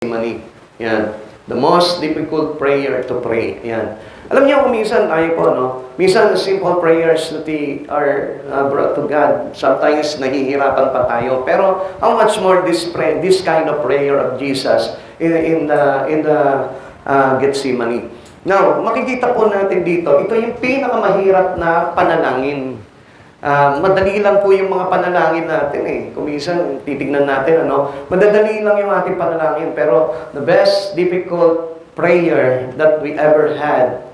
Gethsemane. Yan. The most difficult prayer to pray. Yan. Alam niyo kung minsan tayo po, no? Minsan simple prayers that we are brought to God. Sometimes nahihirapan pa tayo. Pero how much more this kind of prayer of Jesus in the Gethsemane. Now, makikita po natin dito, ito yung pinakamahirap na panalangin. Madali lang po yung mga panalangin natin eh. Kung minsan, titignan natin, madadali lang yung ating panalangin. Pero the best difficult prayer that we ever had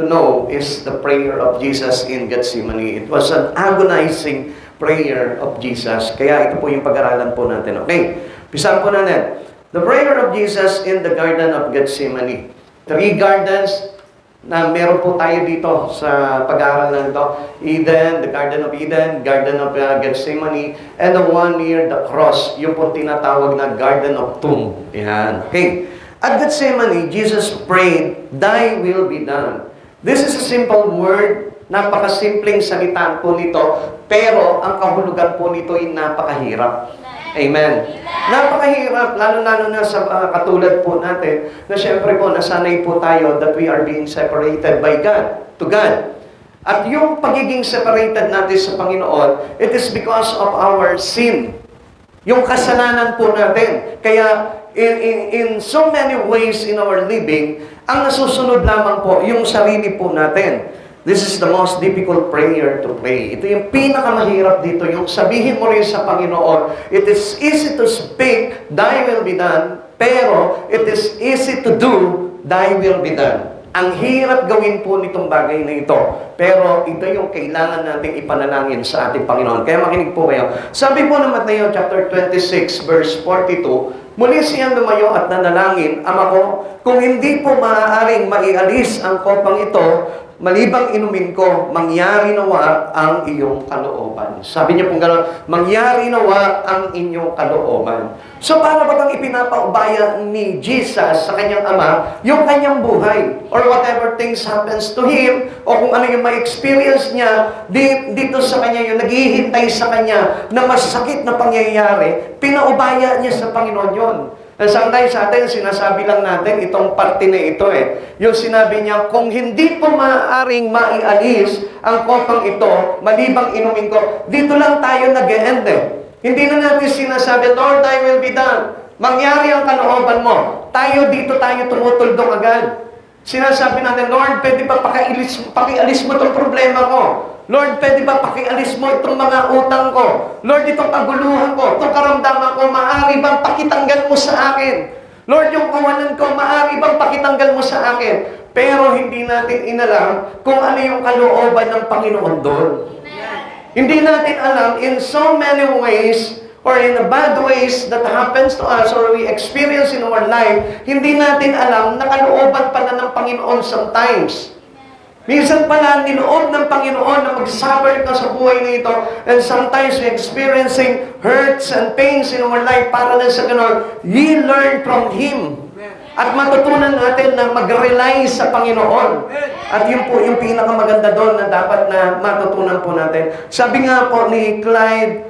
to know is the prayer of Jesus in Gethsemane. It was an agonizing prayer of Jesus. Kaya ito po yung pag-aralan po natin. Okay, pisan po natin. The prayer of Jesus in the Garden of Gethsemane. 3 gardens na meron po tayo dito sa pag-aaral na ito. Eden, the Garden of Eden, Garden of Gethsemane, and the one near the cross, yung po tinatawag na Garden of Tomb. Yan. Okay. At Gethsemane, Jesus prayed, "Thy will be done." This is a simple word, napakasimpleng salitaan po nito, pero ang kahulugan po nito ay napakahirap. Amen. Napakahirap, lalo-lalo na sa katulad po natin, na syempre po, nasanay po tayo that we are being separated by God, to God. At yung pagiging separated natin sa Panginoon, it is because of our sin. Yung kasalanan po natin. Kaya, in so many ways in our living, ang nasusunod lamang po, yung sarili po natin. This is the most difficult prayer to pray. Ito yung pinakamahirap dito, yung sabihin mo rin sa Panginoon, it is easy to speak, "Thy will be done," pero it is easy to do, "Thy will be done." Ang hirap gawin po nitong bagay na ito, pero ito yung kailangan nating ipanalangin sa ating Panginoon. Kaya makinig po kayo. Sabi po ng Mateo chapter 26, verse 42, "Muli siyang lumayo at nanalangin, Ama ko, kung hindi po maaaring maialis ang kopang ito, malibang inumin ko, mangyari nawa ang iyong kalooban." Sabi niya pong gano'n, mangyari nawa ang inyong kalooban. So, para ba bang ipinapaubaya ni Jesus sa kanyang Ama yung kanyang buhay? Or whatever things happens to Him, o kung ano yung ma-experience niya dito sa kanya, yung naghihintay sa kanya na masakit na pangyayari, pinaubaya niya sa Panginoon yun. And sometimes sa atin, sinasabi lang natin itong parte na ito eh. Yung sinabi niya, kung hindi po maaaring maialis ang kopang ito, malibang inumin ko, dito lang tayo nag-e-end eh. Hindi na natin sinasabi, "Lord, thy will be done." Mangyari ang kalooban mo. Tayo tumutuldok agad. Sinasabi natin, "Lord, pwede ba pakialis mo itong problema ko? Lord, pwede ba pakialis mo itong mga utang ko? Lord, itong kaguluhan ko, itong karamdaman ko, maaari bang pakitanggal mo sa akin? Lord, yung kawalan ko, maaari bang pakitanggal mo sa akin?" Pero hindi natin inalam kung ano yung kalooban ng Panginoon doon. Hindi natin alam in so many ways or in the bad ways that happens to us or we experience in our life, hindi natin alam na kalooban pala ng Panginoon sometimes. Minsan pala, niloob ng Panginoon na mag-suffer ka sa buhay na ito, and sometimes we're experiencing hurts and pains in our life para lang sa ganon, we learn from Him. At matutunan natin na mag-rely sa Panginoon. At yun po yung pinakamaganda doon na dapat na matutunan po natin. Sabi nga po ni Clyde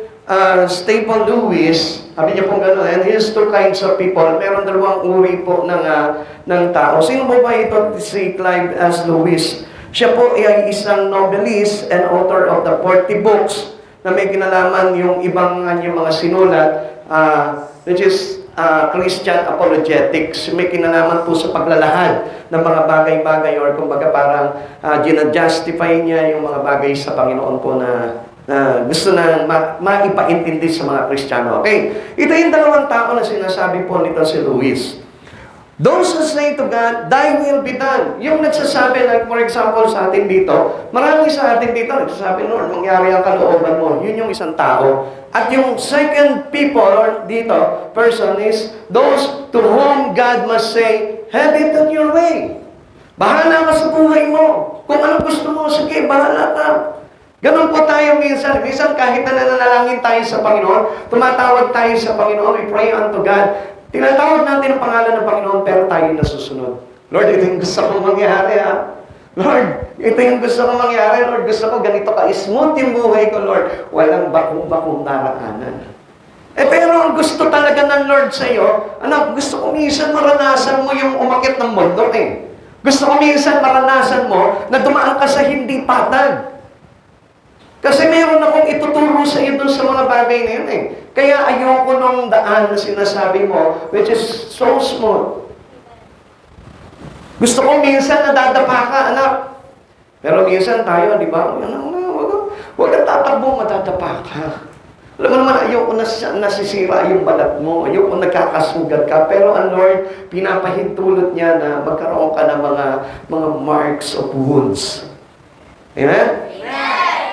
Staple Lewis, sabi niya po gano'n, and here's 2 kinds of people. Meron 2 uri po ng tao. Sino po ba ito si Clyde S. Lewis? Siya po ay isang novelist and author of the 40 books na may kinalaman yung ibang kanyang mga sinulat, which is Christian apologetics. May kinalaman po sa paglalahad ng mga bagay-bagay or kumbaga parang gina-justify niya yung mga bagay sa Panginoon po na gusto na maipaintindi sa mga Kristiyano. Okay, ito yung 2 tao na sinasabi po nito si Lewis. Those who say to God, "Thy will be done." Yung nagsasabi, like for example sa atin dito, marami sa atin dito nagsasabi, "Lord, mangyari ang kalooban mo." Yun yung isang tao. At yung second people, or dito, person is those to whom God must say, "Have it on your way." Bahala ka sa buhay mo. Kung ano gusto mo, sige, bahala ka. Ganun po tayo minsan. Minsan kahit na nanalangin tayo sa Panginoon, tumatawag tayo sa Panginoon, we pray unto God. Tinatawag natin ang pangalan ng Panginoon, pero tayo nasusunod. "Lord, ito yung gusto kong mangyari ha. Lord, ito yung gusto kong mangyari. Lord, gusto ko ganito ka. Smooth yung buhay ko, Lord." Walang bakong-bakong daraanan. Pero ang gusto talaga ng Lord sa iyo, anak, gusto ko minsan maranasan mo yung umakyat ng mundo eh. Gusto ko minsan maranasan mo na dumaan ka sa hindi patag. Kasi meron akong ituturo sa iyo dun sa mga bagay na yun eh. Kaya ayoko nung daan na sinasabi mo, which is so smooth. Gusto ko minsan nadadapa ka, anak. Pero minsan tayo, di ba? Huwag kang tatakbo, madadapa ka. Alam mo naman, ayoko nasisira yung balat mo. Ayoko nagkakasugat ka. Pero ang Lord, pinapahintulot niya na magkaroon ka ng mga marks of wounds. Amen?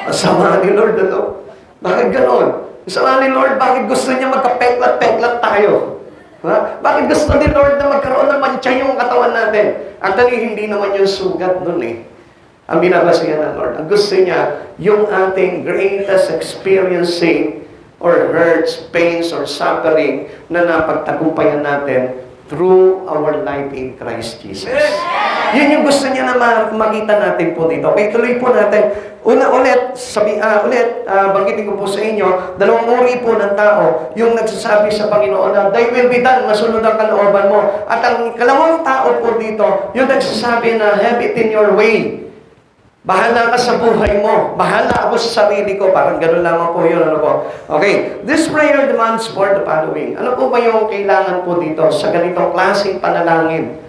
Ang sama ni Lord, ano? Bakit ganon? Ang sama ni Lord, bakit gusto niya magkapeklat-peklat tayo? Ha? Bakit gusto ni Lord na magkaroon ng mantsa yung katawan natin? Actually, hindi naman yung sugat nun eh. Ang binabasihan ng Lord. Ang gusto niya, yung ating greatest experiencing or hurts, pains, or suffering na napagtagumpayan natin through our life in Christ Jesus. Yun yung gusto niya na makita natin po dito. Okay, tuloy po natin. Banggitin ko po sa inyo, dalawang uri po ng tao, yung nagsasabi sa Panginoon na, "Thy will be done," masunod ang kalooban mo. At ang kalawang tao po dito, yung nagsasabi na, "Have it in your way." Bahala ka sa buhay mo. Bahala ako sa sarili ko. Parang gano'n lamang po yun. Ano po? Okay. This prayer demands for the following. Ano po ba yung kailangan po dito sa ganitong klaseng panalangin?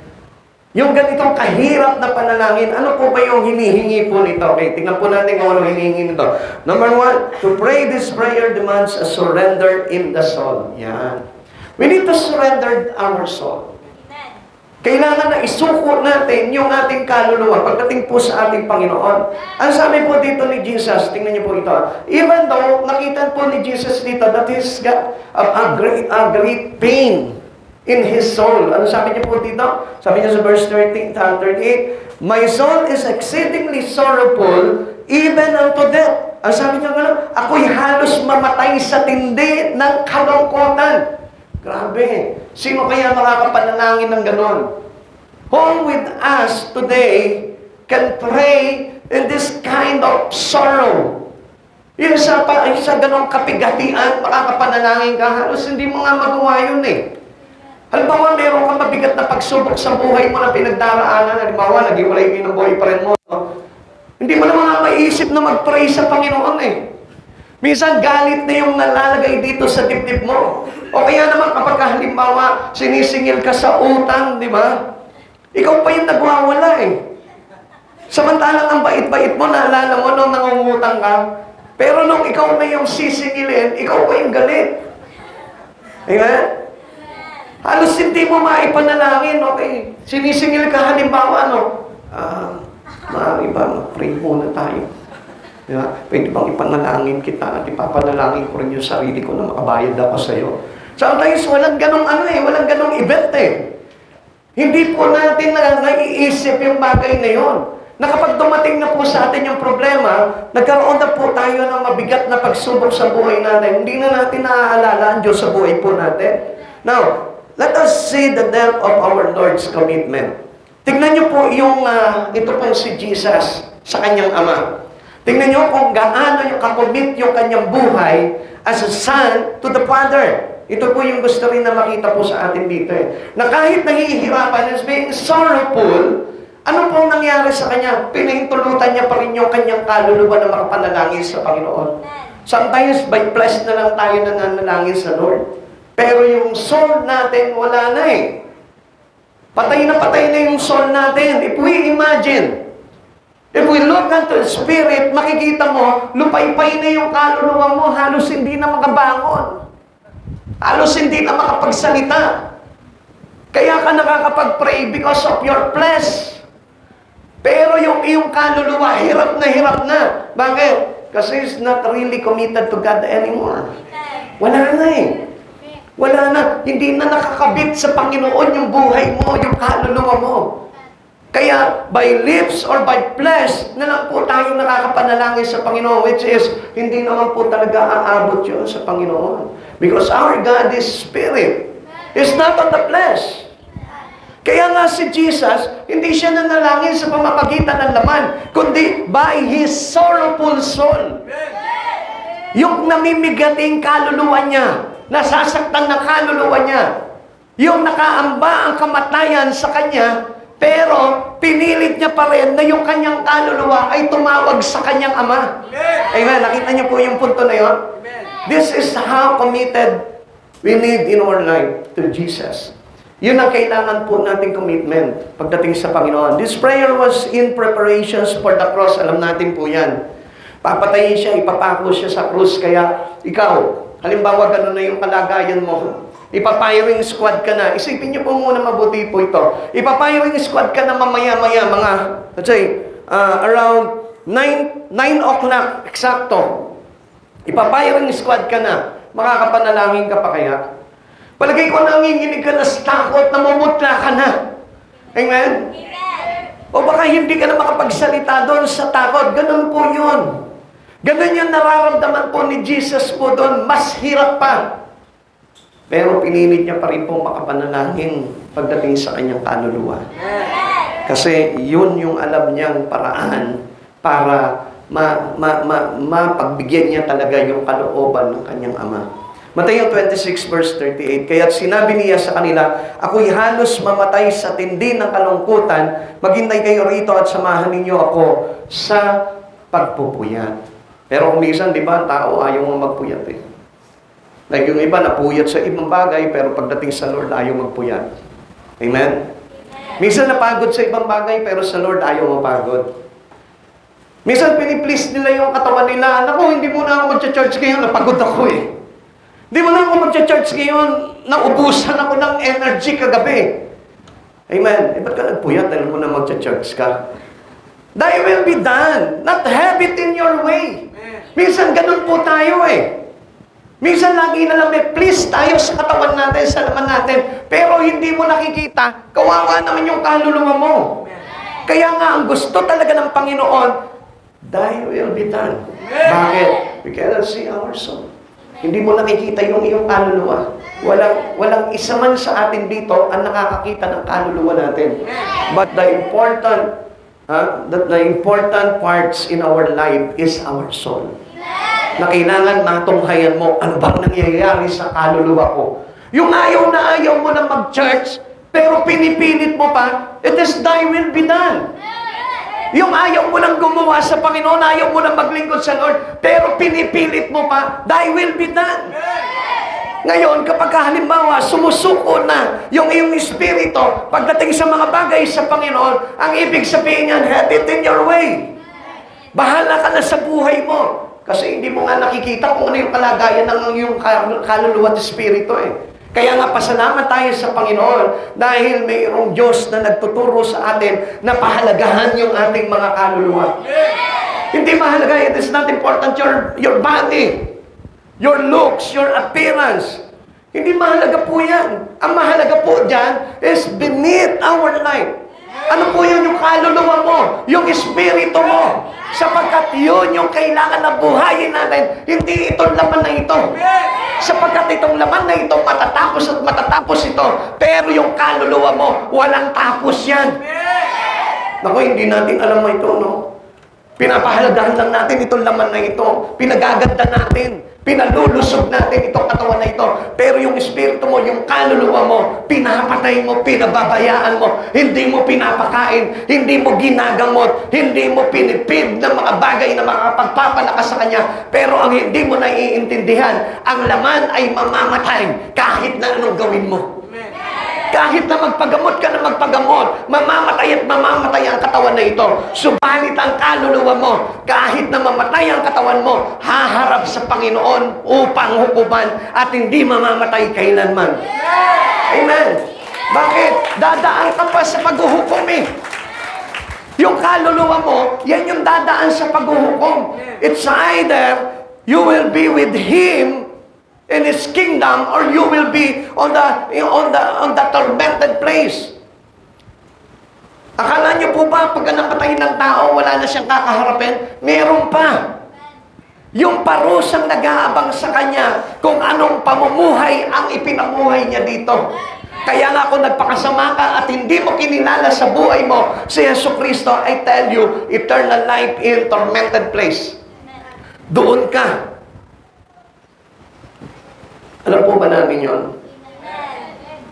Yung ganitong kahirap na panalangin, ano po ba yung hinihingi po nito? Okay, tingnan po natin kung ano hinihingi nito. Number one, to pray this prayer demands a surrender in the soul. Yan. We need to surrender our soul. Kailangan na isuko natin yung ating kaluluwa pagdating po sa ating Panginoon. Ang sabi po dito ni Jesus, tingnan niyo po ito. Even though nakita po ni Jesus dito that he's got a great pain in his soul. Ano sabi niyo po dito? Sabi niya sa verse 38, "My soul is exceedingly sorrowful, even unto death." Ang sabi niya nga, ako'y halos mamatay sa tindi ng kalungkutan. Grabe. Sino kaya makakapanalangin ng ganon? Who with us today can pray in this kind of sorrow? Yung sa ganong kapigatian, makakapanalangin ka, halos hindi mo nga magawa yun eh. Halimbawa, meron kang mabigat na pagsubok sa buhay mo na pinagdaraanan. Halimbawa, nag-iwalay kayo ng boyfriend mo. No? Hindi mo naman maisip na mag-pray sa Panginoon eh. Minsan, galit na yung nalalagay dito sa dibdib mo. O kaya naman kapag halimbawa, sinisingil ka sa utang, di ba? Ikaw pa yung nagwawala eh. Samantalang ang bait-bait mo, naalala mo nung nangungutang ka. Pero nung ikaw na yung sisingilin, ikaw pa yung galit. Amen? Halos hindi mo maipanalangin, okay? Sinisingil ka halimbawa, maaari ba, mag-pray muna tayo. Diba? Pwede bang ipanalangin kita at ipapanalangin ko rin yung sarili ko na makabayad ako sa iyo. Sometimes walang ganong walang ganong event eh. Hindi po natin naiisip yung bagay na yon. Na kapag dumating na po sa atin yung problema, nagkaroon na po tayo ng mabigat na pagsubok sa buhay natin. Hindi na natin naaalala ang Diyos sa buhay po natin. Now, let us see the depth of our Lord's commitment. Tingnan niyo po yung ito pong si Jesus sa kanyang Ama. Tingnan niyo kung gaano yung kakomit yung kanyang buhay as a son to the Father. Ito po yung gusto rin na makita po sa atin dito eh. Na kahit nahihirapan, is being sorrowful, ano pong nangyari sa kanya? Pinahintulutan niya pa rin yung kanyang kaluluwa na makapanalangin sa Panginoon. Sometimes by flesh na lang tayo nananalangin sa Lord. Pero yung soul natin, wala na eh. Patay na yung soul natin. If we imagine, if we look into the Spirit, makikita mo, lupay-pay na yung kaluluwa mo, halos hindi na makabangon. Halos hindi na makapagsalita. Kaya ka nakakapag-pray because of your flesh. Pero yung iyong kaluluwa, hirap na. Bakit? Kasi it's not really committed to God anymore. Wala na eh. Wala na. Hindi na nakakabit sa Panginoon yung buhay mo, yung kaluluwa mo. Kaya, by lips or by flesh, na lang po tayo nakakapanalangin sa Panginoon, which is, hindi naman po talaga aabot yun sa Panginoon. Because our God is Spirit. It's not on the flesh. Kaya nga si Jesus, hindi siya nanalangin sa pamamagitan ng laman, kundi by His sorrowful soul. Yung namimigating kaluluwa niya. nasasaktan ng kaluluwa niya. Yung nakaamba ang kamatayan sa kanya, pero pinilit niya pa rin na yung kanyang kaluluwa ay tumawag sa kanyang ama. Amen. Nakita niyo po yung punto na yun? This is how committed we need in our life to Jesus. Yun ang kailangan po nating commitment pagdating sa Panginoon. This prayer was in preparations for the cross. Alam natin po yan. Papatayin siya, ipapako siya sa krus. Kaya ikaw, halimbawa gano'n na yung kalagayan mo. Ipapiring squad ka na. Isipin niyo po muna mabuti po ito. Ipapiring squad ka na mamaya-maya, mga, let's say, around 9 o'clock, eksakto. Ipapiring squad ka na. Makakapanalangin ka pa kaya? Palagay ko nanginginig ka na sa takot, namumutla ka na. Amen? O baka hindi ka na makapagsalita doon sa takot. Ganun po yun. Ganun yung nararamdaman po ni Jesus po doon. Mas hirap pa. Pero pinilit niya pa rin po makapanalangin pagdating sa kanyang kaluluwa. Kasi yun yung alam niyang paraan para mapagbigyan niya talaga yung kalooban ng kanyang ama. Mateo 26 verse 38, kaya't sinabi niya sa kanila, ako'y halos mamatay sa tindi ng kalungkutan, maghintay kayo rito at samahan ninyo ako sa pagpupuyat. Pero kung minsan, di ba, tao ayaw mo magpuyat eh. Like yung iba, napuyat sa ibang bagay, pero pagdating sa Lord, ayaw magpuyat. Amen? Minsan napagod sa ibang bagay, pero sa Lord, ayaw mapagod. Minsan piniplease nila yung katawan nila, naku, hindi mo na ako mag-church ngayon, napagod ako eh. Hindi mo na ako mag-church ngayon, naubusan ako ng energy kagabi. Amen? Eh, ba't ka nagpuyat dahil mo na mag-church ka? Thy will be done. Not have it in your way. Minsan ganun po tayo eh. Minsan lagi na lang may please tayo sa katawan natin, sa laman natin. Pero hindi mo nakikita, kawawa naman yung kaluluwa mo. Kaya nga, ang gusto talaga ng Panginoon, Thy will be done. Bakit? We cannot see our soul. Hindi mo nakikita yung iyong kaluluwa. Walang isa man sa atin dito ang nakakakita ng kaluluwa natin. But the important parts in our life is our soul. Na kailangan matunghayan mo, ano bang nangyayari sa kaluluwa ko? Yung ayaw na ayaw mo na mag-church, pero pinipilit mo pa, it is Thy will be done. Yung ayaw mo nang gumawa sa Panginoon, ayaw mo nang maglingkod sa Lord, pero pinipilit mo pa, Thy will be done. Ngayon, kapag halimbawa, sumusuko na yung iyong espiritu, pagdating sa mga bagay sa Panginoon, ang ibig sabihin niyan, have it in your way. Bahala ka na sa buhay mo. Kasi hindi mo nga nakikita kung ano yung kalagayan ng iyong kaluluwa at espiritu eh. Kaya nga pasalamat tayo sa Panginoon dahil mayroong Diyos na nagtuturo sa atin na pahalagahan yung ating mga kaluluwa. Hindi mahalaga, it is not important your body, your looks, your appearance. Hindi mahalaga po yan. Ang mahalaga po dyan is beneath our life. Ano po yun? Yung kaluluwa mo, yung espiritu mo. Sapagkat yun yung kailangan na buhayin natin. Hindi itong laman na ito. Sapagkat itong laman na ito, matatapos at matatapos ito. Pero yung kaluluwa mo, walang tapos yan. Naku, hindi natin alam mo ito, no? Pinapahalagahan lang natin itong laman na ito. Pinagaganda natin. Pinalulusog natin itong katawan na ito. Pero yung espiritu mo, yung kaluluwa mo, pinapatay mo, pinababayaan mo, hindi mo pinapakain, hindi mo ginagamot, hindi mo pinipid ng mga bagay na makapagpapalakas sa Kanya. Pero ang hindi mo naiintindihan, ang laman ay mamamatay kahit na anong gawin mo. Kahit na magpagamot ka na magpagamot, mamamatay at mamamatay ang katawan na ito. Subalit ang kaluluwa mo, kahit na mamatay ang katawan mo, haharap sa Panginoon upang hukuman at hindi mamamatay kailanman. Amen. Bakit? Dadaan ka pa sa paghuhukom eh. Yung kaluluwa mo, yan yung dadaan sa paghuhukom. It's either you will be with Him in His kingdom, or you will be on the tormented place. Akala niyo po ba, pag napatayin ng tao, wala na siyang kakaharapin? Meron pa. Yung parusang nag-aabang sa kanya, kung anong pamumuhay ang ipinamuhay niya dito. Kaya nga kung nagpakasama ka at hindi mo kinilala sa buhay mo si Jesucristo, I tell you, eternal life in tormented place. Doon ka. Alam po ba namin yun?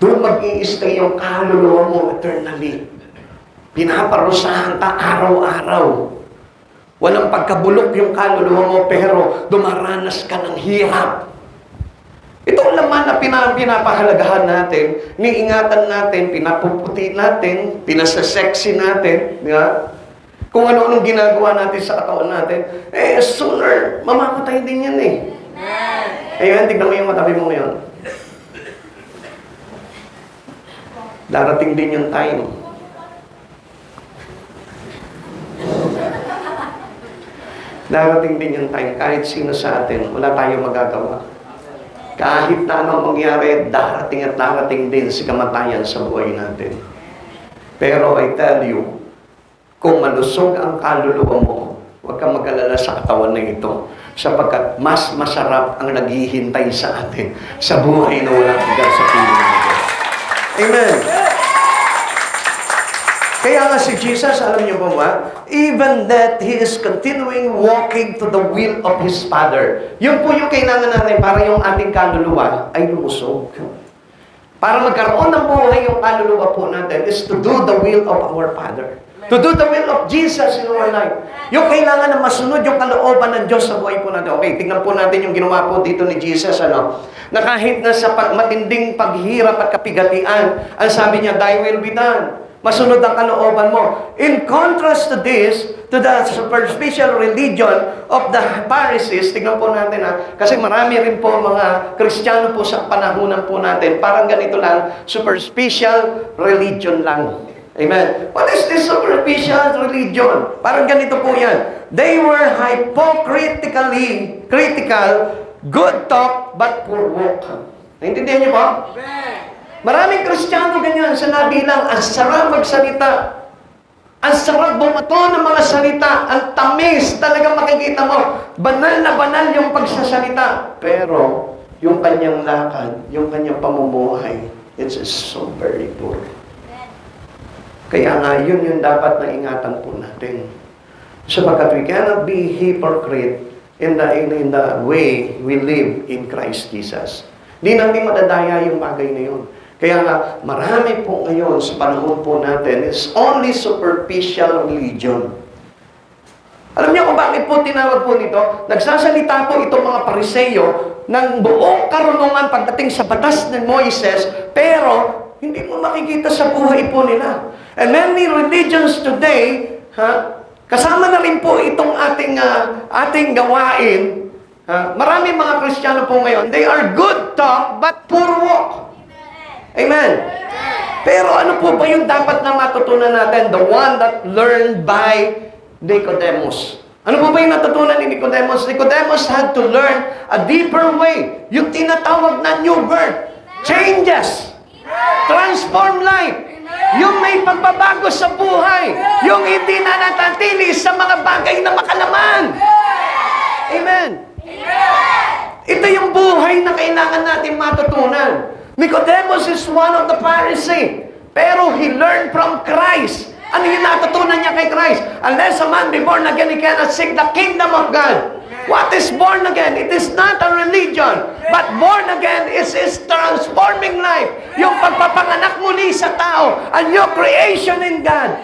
Doon mag-i-stay yung kaluluwa mo eternally. Pinaparusahan ka araw-araw. Walang pagkabulok yung kaluluwa mo, pero dumaranas ka ng hirap. Ito ang laman na pinapahalagahan natin, niingatan natin, pinapuputi natin, pinasasexy natin, di ba? Kung ano-anong ginagawa natin sa katawan natin, sooner, mamamatay din yan eh. Ayan, tignan mo yung matabi mo ngayon. Darating din yung time. Darating din yung time, kahit sino sa atin, wala tayong magagawa. Kahit na anong mangyari, darating at darating din si kamatayan sa buhay natin. Pero I tell you, kung malusog ang kaluluwa mo, huwag kang mag-alala sa katawan na ito, sapagkat mas masarap ang naghihintay sa atin sa buhay na walang hanggan sa piling natin. Amen. Kaya nga si Jesus, alam niyo ba ba, even that He is continuing walking to the will of His Father. Yun po yung kailangan natin para yung ating kaluluwa ay lumusog. Para magkaroon ng buhay yung kaluluwa po natin is to do the will of our Father. To do the will of Jesus in our life. Yung kailangan na masunod yung kalooban ng Diyos sa buhay po natin. Okay, tingnan po natin yung ginawa po dito ni Jesus, na kahit na sa matinding paghirap at kapigatian, ang sabi niya, thy will be done. Masunod ang kalooban mo. In contrast to this, to the superficial religion of the Pharisees, tingnan po natin kasi marami rin po mga Kristiyano po sa panahunan po natin, parang ganito lang, superficial religion lang. Amen. What is this superficial religion? Parang ganito po yan. They were hypocritically critical, good talk, but poor work. Naintindihan niyo po? Maraming Kristiyano ganyan, sinabi lang, ang sarap magsalita. Ang sarap bumato ng mga salita. Ang tamis, talagang makikita mo. Banal na banal yung pagsasalita. Pero, yung kanyang lakad, yung kanyang pamumuhay, it's so very poor. Kaya nga, yun yung dapat na ingatan po natin. Sapagkat we cannot be hypocrite in the way we live in Christ Jesus. Hindi natin madadaya yung bagay na yun. Kaya nga, marami po ngayon sa panahon po natin is only superficial religion. Alam niyo kung bakit po tinawag po nito? Nagsasalita po itong mga Pariseyo ng buong karunungan pagdating sa batas ng Moises, pero hindi mo makikita sa buhay po nila. And many religions today, kasama na rin po itong ating gawain. Marami mga Kristiyano po ngayon, they are good talk but poor walk. Amen. Pero ano po ba yung dapat na matutunan natin? The one that learned by Nicodemus. Ano po ba yung natutunan ni Nicodemus? Nicodemus had to learn a deeper way. Yung tinatawag na new birth. Changes. Transform life. Yung may pagbabago sa buhay. Yung hindi na natatili sa mga bagay na makalaman. Amen. Ito yung buhay na kailangan natin matutunan. Nicodemus is one of the Pharisees. Pero he learned from Christ. Ano yung natutunan niya kay Christ? Unless a man be born again, he cannot seek the kingdom of God. What is born again? It is not a religion. But born again is his transforming life. Yung pagpapanganak muli sa tao. A new creation in God.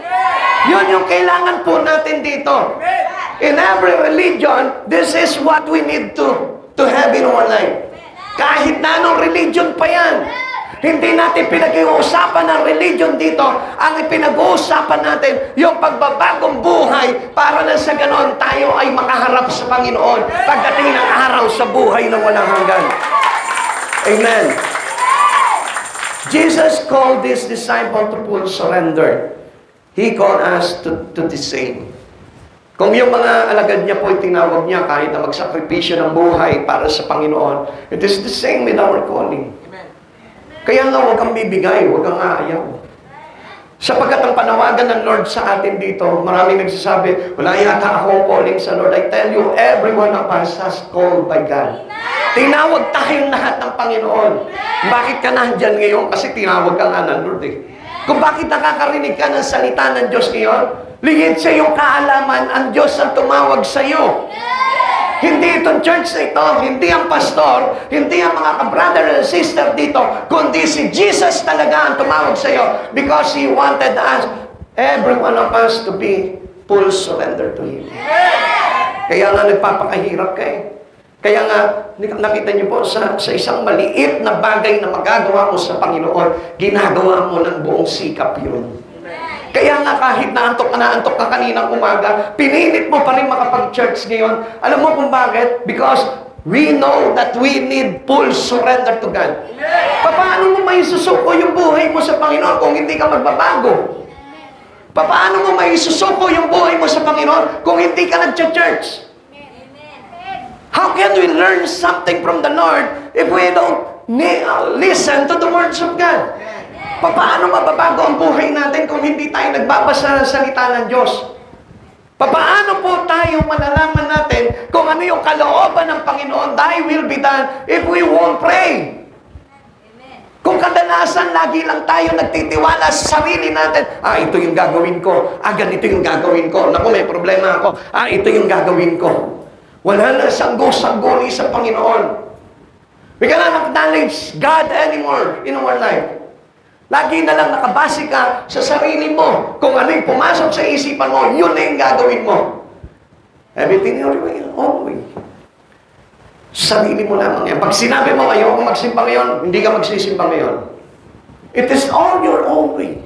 Yun yung kailangan po natin dito. In every religion, this is what we need to have in our life. Kahit na anong religion pa yan. Hindi natin pinag-uusapan ng religion dito. Ang pinag-uusapan natin, yung pagbabagong buhay para na sa ganon tayo ay makaharap sa Panginoon pagdating ng araw sa buhay na walang hanggan. Amen. Jesus called this disciple to full surrender. He called us to the same. Kung yung mga alagad niya po tinawag niya kahit na magsakripisyo ng buhay para sa Panginoon, it is the same with our calling. Kaya nga huwag kang bibigay, huwag kang aayaw. Sapagkat ang panawagan ng Lord sa atin dito, maraming nagsasabi, wala yata akong calling sa Lord. I tell you, every one of us has called by God. Tinawag tayong lahat ng Panginoon. Bakit ka nandyan ngayon? Kasi tinawag ka nga ng Lord eh. Kung bakit nakakarinig ka ng salita ng Diyos ngayon, ligid sa iyong kaalaman, ang Diyos ang tumawag sa iyo. Hindi itong church na ito, hindi ang pastor, hindi ang mga ka-brother and sister dito, kundi si Jesus talaga ang tumawag sa iyo because He wanted us, every one of us, to be full surrender to Him. Kaya nga nagpapakahirap ka eh. Kaya nga, nakita niyo po, sa isang maliit na bagay na magagawa mo sa Panginoon, ginagawa mo ng buong sikap yun. Kaya nga kahit naantok ka kaninang umaga, pinilit mo pa rin makapag-church ngayon. Alam mo kung bakit? Because we know that we need full surrender to God. Paano mo may susuko yung buhay mo sa Panginoon kung hindi ka magbabago? Paano mo may susuko yung buhay mo sa Panginoon kung hindi ka nag-church? How can we learn something from the Lord if we don't listen to the words of God? Paano mababago ang buhay natin kung hindi tayo nagbabasa ng salita ng Diyos? Paano po tayo malalaman natin kung ano yung kalooban ng Panginoon, Thy will be done, if we won't pray? Kung kadalasan lagi lang tayo nagtitiwala sa sarili natin, ito yung gagawin ko, ganito yung gagawin ko, naku may problema ako, ito yung gagawin ko. Wala na sanggo-sangguni sa Panginoon. We cannot acknowledge God anymore in our life. Lagi na lang nakabase ka sa sarili mo. Kung ano yung pumasok sa isipan mo, yun na yung gagawin mo. Everything your own way. Sarili mo lamang yan. Pag sinabi mo ayoko magsimba ngayon, hindi ka magsisimba ngayon. It is all your own way.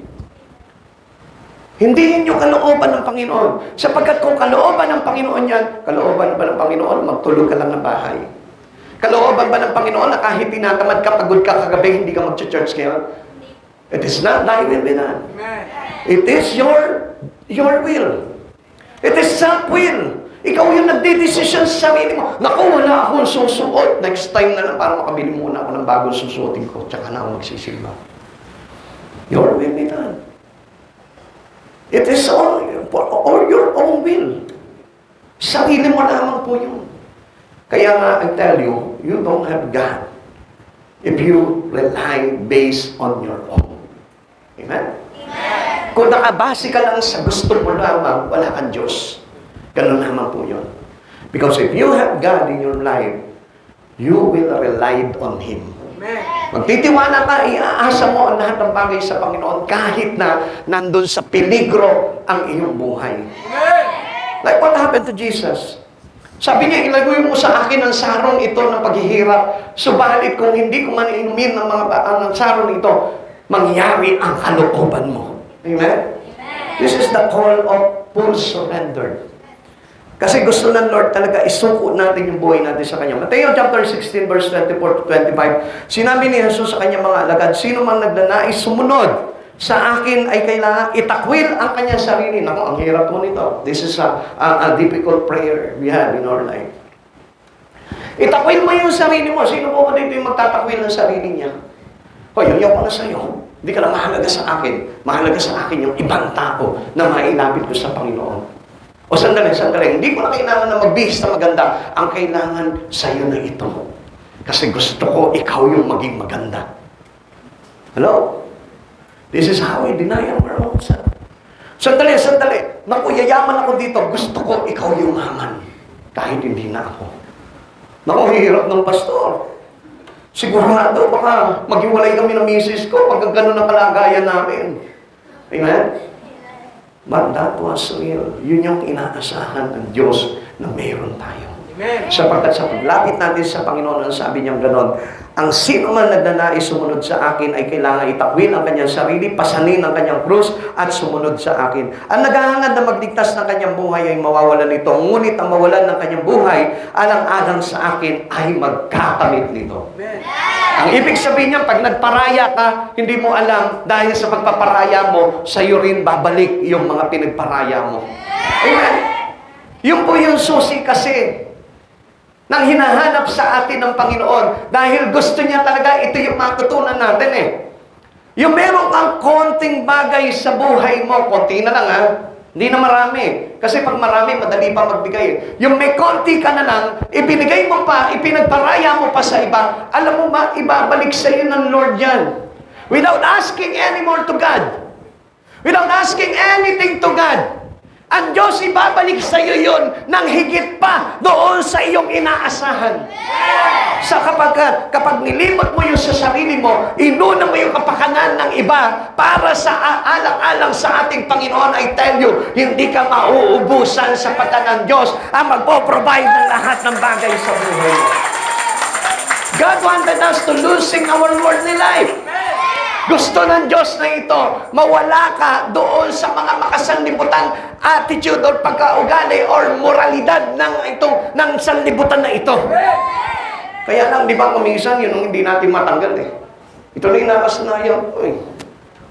Hindi yun yung kalooban ng Panginoon. Sapagkat kung kalooban ng Panginoon yan, kalooban ba ng Panginoon, magtulog ka lang ng bahay. Kalooban ba ng Panginoon na kahit tinatamad ka, pagod ka kagabi, hindi ka mag-church ngayon? It is not thy will be done. It is your will. It is self-will. Ikaw yung nagdidesisyon sa sarili mo. Naku, wala akong susuot. Next time na lang para makabili muna ako ng bagong susuotin ko. Tsaka na ako magsisimba. Your will be done. It is all your own will. Sarili mo lamang po yun. Kaya nga, I tell you, you don't have God if you rely based on your own. Amen? Amen? Kung nakabase ka lang sa gusto mo lamang, wala kang Diyos. Ganun naman po yun. Because if you have God in your life, you will rely on Him. Amen. Magtitiwala ka, iaasa mo ang lahat ng bagay sa Panginoon kahit na nandun sa peligro ang iyong buhay. Amen. Like what happened to Jesus? Sabi niya, ilagay mo sa akin ang sarong ito ng paghihirap. Subalit kung hindi ko man inumin ng mga sarong ito, mangyari ang kalooban mo. Amen? This is the call of full surrender. Kasi gusto ng Lord talaga isuko natin yung buhay natin sa Kanya. Mateo chapter 16 verse 24 to 25. Sinabi ni Jesus sa Kanyang mga alagad, sino man nagdanais sumunod sa akin ay kailangan itakwil ang kanyang sarili. Naku, ang hirap po nito. This is a difficult prayer we have in our life. Itakwil mo yung sarili mo. Sino po ba dito yung magtatakwil ng sarili niya? Hoy, ayaw ko na sa'yo. Hindi ka lang mahalaga sa akin. Mahalaga sa akin yung ibang tao na mailapit ko sa Panginoon. O sandali. Hindi ko na kailangan na magbihis na maganda. Ang kailangan sa'yo na ito. Kasi gusto ko ikaw yung maging maganda. Hello? This is how we deny our own self. Sandali. Naku, yayaman ako dito. Gusto ko ikaw yung maman. Kahit hindi na ako. Naku, hirap ng pastor. Sigurado, baka maghiwalay kami ng misis ko pag gano'n ang kalagayan namin. Amen? But that was real. Yun yung inaasahan ng Diyos na mayroon tayo. Amen. Sapagkat sa paglapit natin sa Panginoon, ang sabi niyang gano'n, ang sino man nagnanais sumunod sa akin ay kailangan itakwil ang kanyang sarili, pasanin ang kanyang krus, at sumunod sa akin. Ang naghahangad na magligtas ng kanyang buhay ay mawawalan nito. Ngunit ang mawalan ng kanyang buhay, alang-alang sa akin, ay magkakamit nito. Amen. Ang ibig sabihin niya, pag nagparaya ka, hindi mo alam, dahil sa pagpaparaya mo, sa'yo rin babalik yung mga pinagparaya mo. Amen. Yun po yung susi kasi nang hinahanap sa atin ng Panginoon. Dahil gusto niya talaga, ito yung matutunan natin eh. Yung meron kang konting bagay sa buhay mo, konti na lang hindi na marami. Kasi pag marami, madali pa magbigay. Yung may konti ka na lang, ibinigay mo pa, ipinagparaya mo pa sa iba, alam mo ba, ibabalik sa iyo ng Lord yan. Without asking anymore to God. Without asking anything to God. Ang Diyos ibabalik sa iyo yun ng higit pa doon sa iyong inaasahan. Sa kapag nilimot mo yung sa sarili mo, inuna mo yung kapakanan ng iba para sa alang-alang sa ating Panginoon, I tell you, hindi ka mauubusan sapagkat ang Diyos ang magpo-provide ng lahat ng bagay sa buhay mo. God wanted us to losing our worldly life. Gusto ng Diyos na ito, mawala ka doon sa mga makasanlibutan attitude or pagkaugali or moralidad ng sanlibutan na ito. Kaya lang, di ba, kuminsan, yun ang hindi natin matanggal eh. Ito na yung nakasanayan.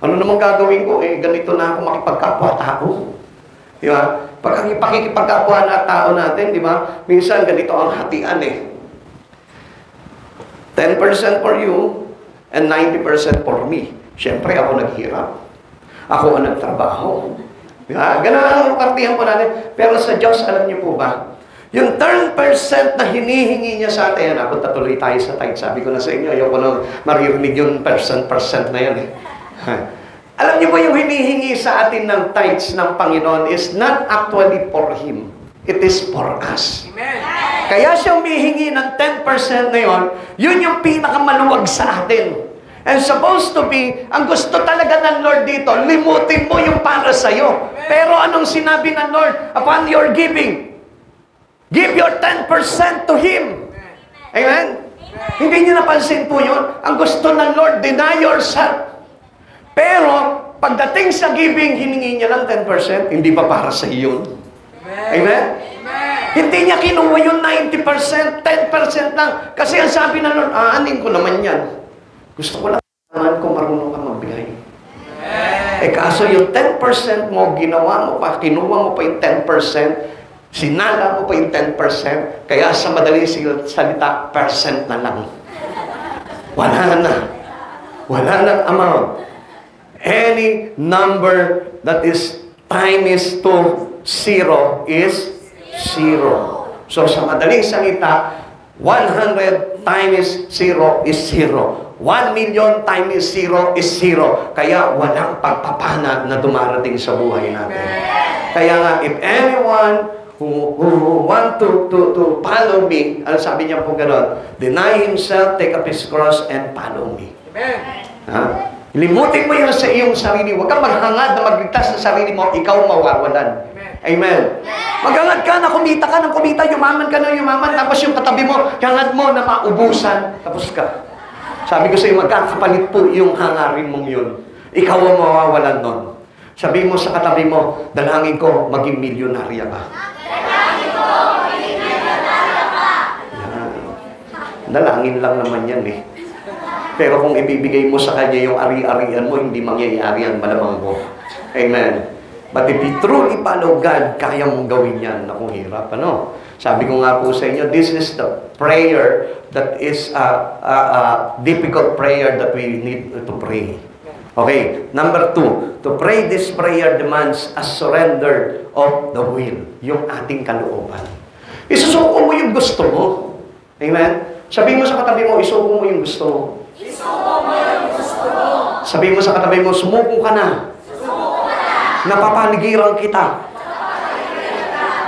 Ano namang gagawin ko? Ganito na ako makipagkapwa-tao. Di ba? Pag pakikipagkapwa na tao natin, di ba? Minsan, ganito ang hatian eh. 10% for you, and 90% for me. Siyempre, ako naghirap. Ako ang nagtrabaho. Ganun ang partihan po natin. Pero sa Diyos, alam niyo po ba, yung 10% na hinihingi niya sa atin, punta tuloy tayo sa tithe. Sabi ko na sa inyo, ayoko na maririnig yung percent na yan eh. Alam niyo po, yung hinihingi sa atin ng tithes ng Panginoon is not actually for Him. It is for us. Amen. Kaya siya humihingi ng 10% na yun yung pinakamaluwag sa atin. And supposed to be, ang gusto talaga ng Lord dito, limutin mo yung para sa'yo. Pero anong sinabi ng Lord? Upon your giving, give your 10% to Him. Amen? Hindi niyo napansin po yun? Ang gusto ng Lord, deny yourself. Pero, pagdating sa giving, hiningi niya lang 10%, hindi ba para sa iyo yun? Amen? Hindi niya kinuha yung 90%, 10% lang. Kasi ang sabi ng Lord, aanin ko naman yan. Gusto ko lang naman kung marunong ka magbigay. Kaso yung 10% mo, ginawa mo pa, kinuha mo pa yung 10%, sinala mo pa yung 10%, kaya sa madaling salita, percent na lang. Wala na. Wala nang amount. Any number that is time is to 0 is 0. So sa madaling salita, 100 times 0 is 0. 1 million times 0 is 0. Kaya walang pagpapana na dumarating sa buhay natin. Kaya nga, if anyone who want to follow me, ano sabi niya po gano'n? Deny himself, take up his cross, and follow me. Amen. Ha? Limutin mo yun sa iyong sarili. Huwag kang maghangad na magligtas sa sarili mo, ikaw mawawalan. Amen. Maghangad ka na kumita ka ng kumita, yumaman ka na yumaman, tapos yung katabi mo, hangad mo na maubusan, tapos ka. Sabi ko sa iyo, magkakapalit po yung hangarin mong yun. Ikaw ang mawawalan nun. Sabi mo sa katabi mo, dalangin ko, maging milyonarya ka. Dalangin ko, maging milyonarya ka. Dalangin lang naman yan eh. Pero kung ibibigay mo sa kanya yung ari-arian mo, hindi mangyayari ang malamang mo. Amen. But if you truly follow God, kaya mong gawin yan. Naku, hirap, ano? Sabi ko nga po sa inyo, this is the prayer that is a difficult prayer that we need to pray. Okay, number 2, to pray this prayer demands a surrender of the will, yung ating kalooban. Isusuko mo yung gusto mo. Amen? Sabi mo sa katabi mo, isuko mo yung gusto mo. Isuko mo yung gusto mo. Sabi mo sa katabi mo, sumuko ka na. Sumuko ka na. Napapaligiran kita.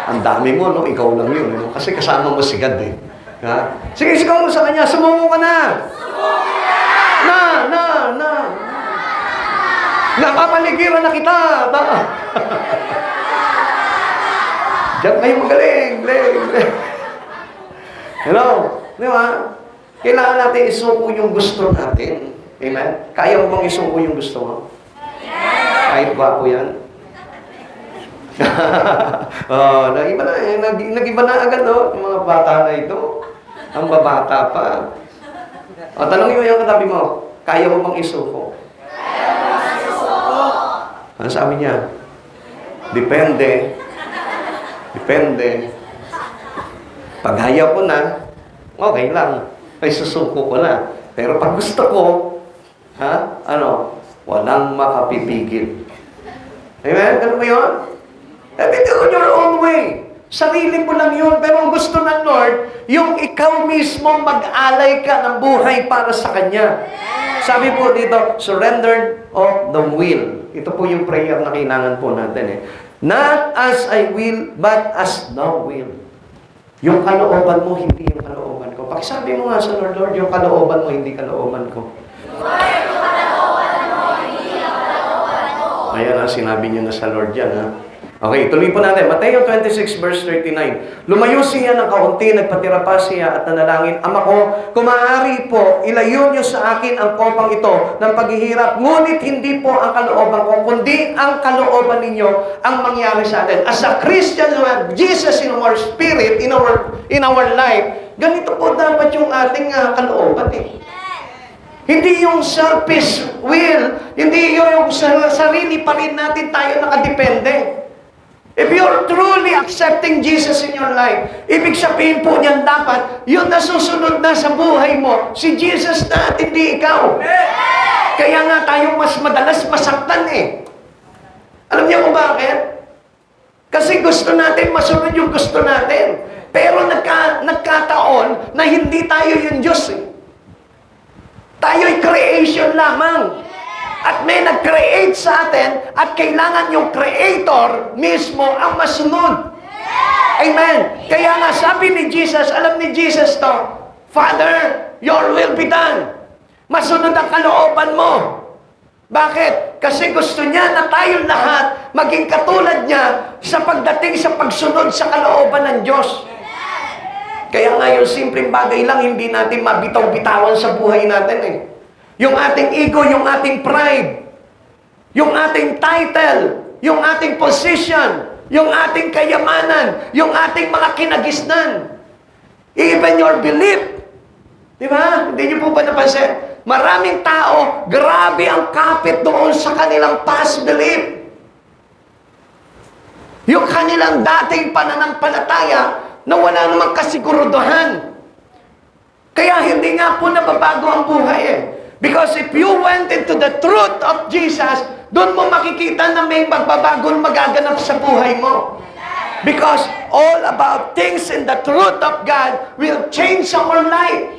Ang dami mo, no? Ikaw lang yun. No? Kasi kasama mo si God, eh. Ha? Sige, sigaw mo sa kanya, sumuko ka na! Sumuko ka na! Napapaligiran na kita! Diyan kayo magaling! Hello? Di ba? Kailangan natin isuko yung gusto natin. Amen? Kaya mo bang isuko yung gusto mo? Kahit gwapo yan. Nag-iba na agad, no? Yung mga bata na ito. Ang babata pa. Tanongin mo yung katabi mo, kaya mo bang isuko? Kaya mo bang isuko? Ano sabi niya? Depende. Pag ayaw ko na, okay lang. Ay susuko ko na. Pero pag gusto ko, walang makapipigil. Amen? Ganun ba yun? Do on your own way. Sarili mo lang yun. Pero ang gusto ng Lord, yung ikaw mismo mag-alay ka ng buhay para sa Kanya. Sabi po dito, surrendered of the will. Ito po yung prayer na kailangan po natin eh. Not as I will, but as thou will. Yung kalooban mo, hindi yung kalooban ko. Pakisabi mo nga sa Lord, Lord, yung kalooban mo, hindi kalooban ko. Lord, yung kalooban mo, hindi yung kalooban ko. Ayan sinabi niyo na sa Lord yan, ha? Okay, tuloy po natin. Mateo 26 verse 39. Lumayo siya ng kaunti, nagpatira pa siya at nanalangin, Ama ko, kung maaari po, ilayo niyo sa akin ang kopang ito ng paghihirap. Ngunit hindi po ang kalooban ko, kundi ang kalooban ninyo ang mangyari sa atin. As a Christian, we have Jesus in our spirit, in our life. Ganito po dapat yung ating kalooban eh. Hindi yung selfish will, hindi yung sarili pa rin natin tayo nakadepende. If you're truly accepting Jesus in your life, ibig sabihin po niyan dapat, yung nasusunod na sa buhay mo, si Jesus na at hindi ikaw. Kaya nga tayo mas madalas masaktan eh. Alam niyo kung bakit? Kasi gusto natin masunod yung gusto natin. Pero nagkataon na hindi tayo yung Diyos eh. Tayo'y creation lamang. At may nag-create sa atin at kailangan yung creator mismo ang masunod. Amen. Kaya nga sabi ni Jesus, alam ni Jesus to, Father, your will be done. Masunod ang kalooban mo. Bakit? Kasi gusto niya na tayong lahat maging katulad niya sa pagdating sa pagsunod sa kalooban ng Diyos. Kaya nga yung simpleng bagay lang, hindi natin mabitaw-bitawan sa buhay natin eh. Yung ating ego, yung ating pride, yung ating title, yung ating position, yung ating kayamanan, yung ating mga kinagisnan, even your belief. Di ba? Hindi niyo po ba napansin? Maraming tao, grabe ang kapit doon sa kanilang past belief. Yung kanilang dating pananampalataya na wala namang kasiguruduhan. Kaya hindi nga po nababago ang buhay eh. Because if you went into the truth of Jesus, doon mo makikita na may magbabagong magaganap sa buhay mo. Because all about things in the truth of God will change our life.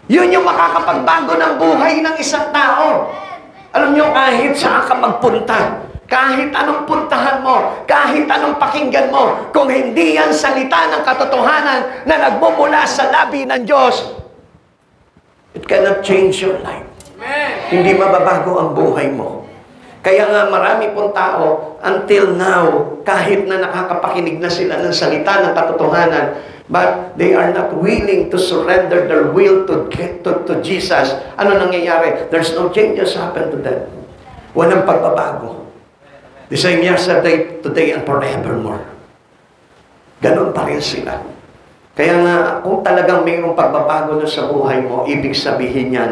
Yun yung makakapagbago ng buhay ng isang tao. Alam nyo, kahit saan ka magpunta, kahit anong puntahan mo, kahit anong pakinggan mo, kung hindi yan salita ng katotohanan na nagmumula sa labi ng Diyos, it cannot change your life. Amen. Hindi mababago ang buhay mo. Kaya nga marami pong tao, until now, kahit na nakakapakinig na sila ng salita ng katotohanan, but they are not willing to surrender their will to Jesus. Ano nangyayari? There's no changes happen to them. Walang pagbabago. The same yesterday, today, and forevermore. Ganon pa rin sila. Kaya nga, kung talagang mayroong pagbabago na sa buhay mo, ibig sabihin yan,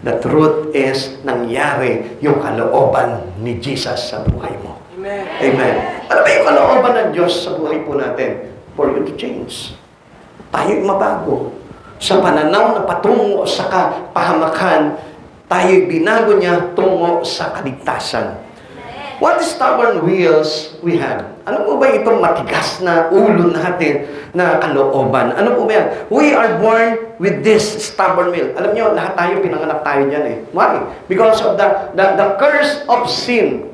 the truth is, nangyari yung kalooban ni Jesus sa buhay mo. Amen. Amen. Ano ba yung kalooban ng Diyos sa buhay po natin? For you to change. Tayo'y mabago. Sa pananaw na patungo sa pahamakan, tayo'y binago niya tungo sa kaligtasan. What stubborn wills we have? Ano po ba itong matigas na ulo natin na kalooban? Ano po ba yan? We are born with this stubborn will. Alam niyo, lahat tayo, pinanganak tayo dyan eh. Why? Because of the curse of sin.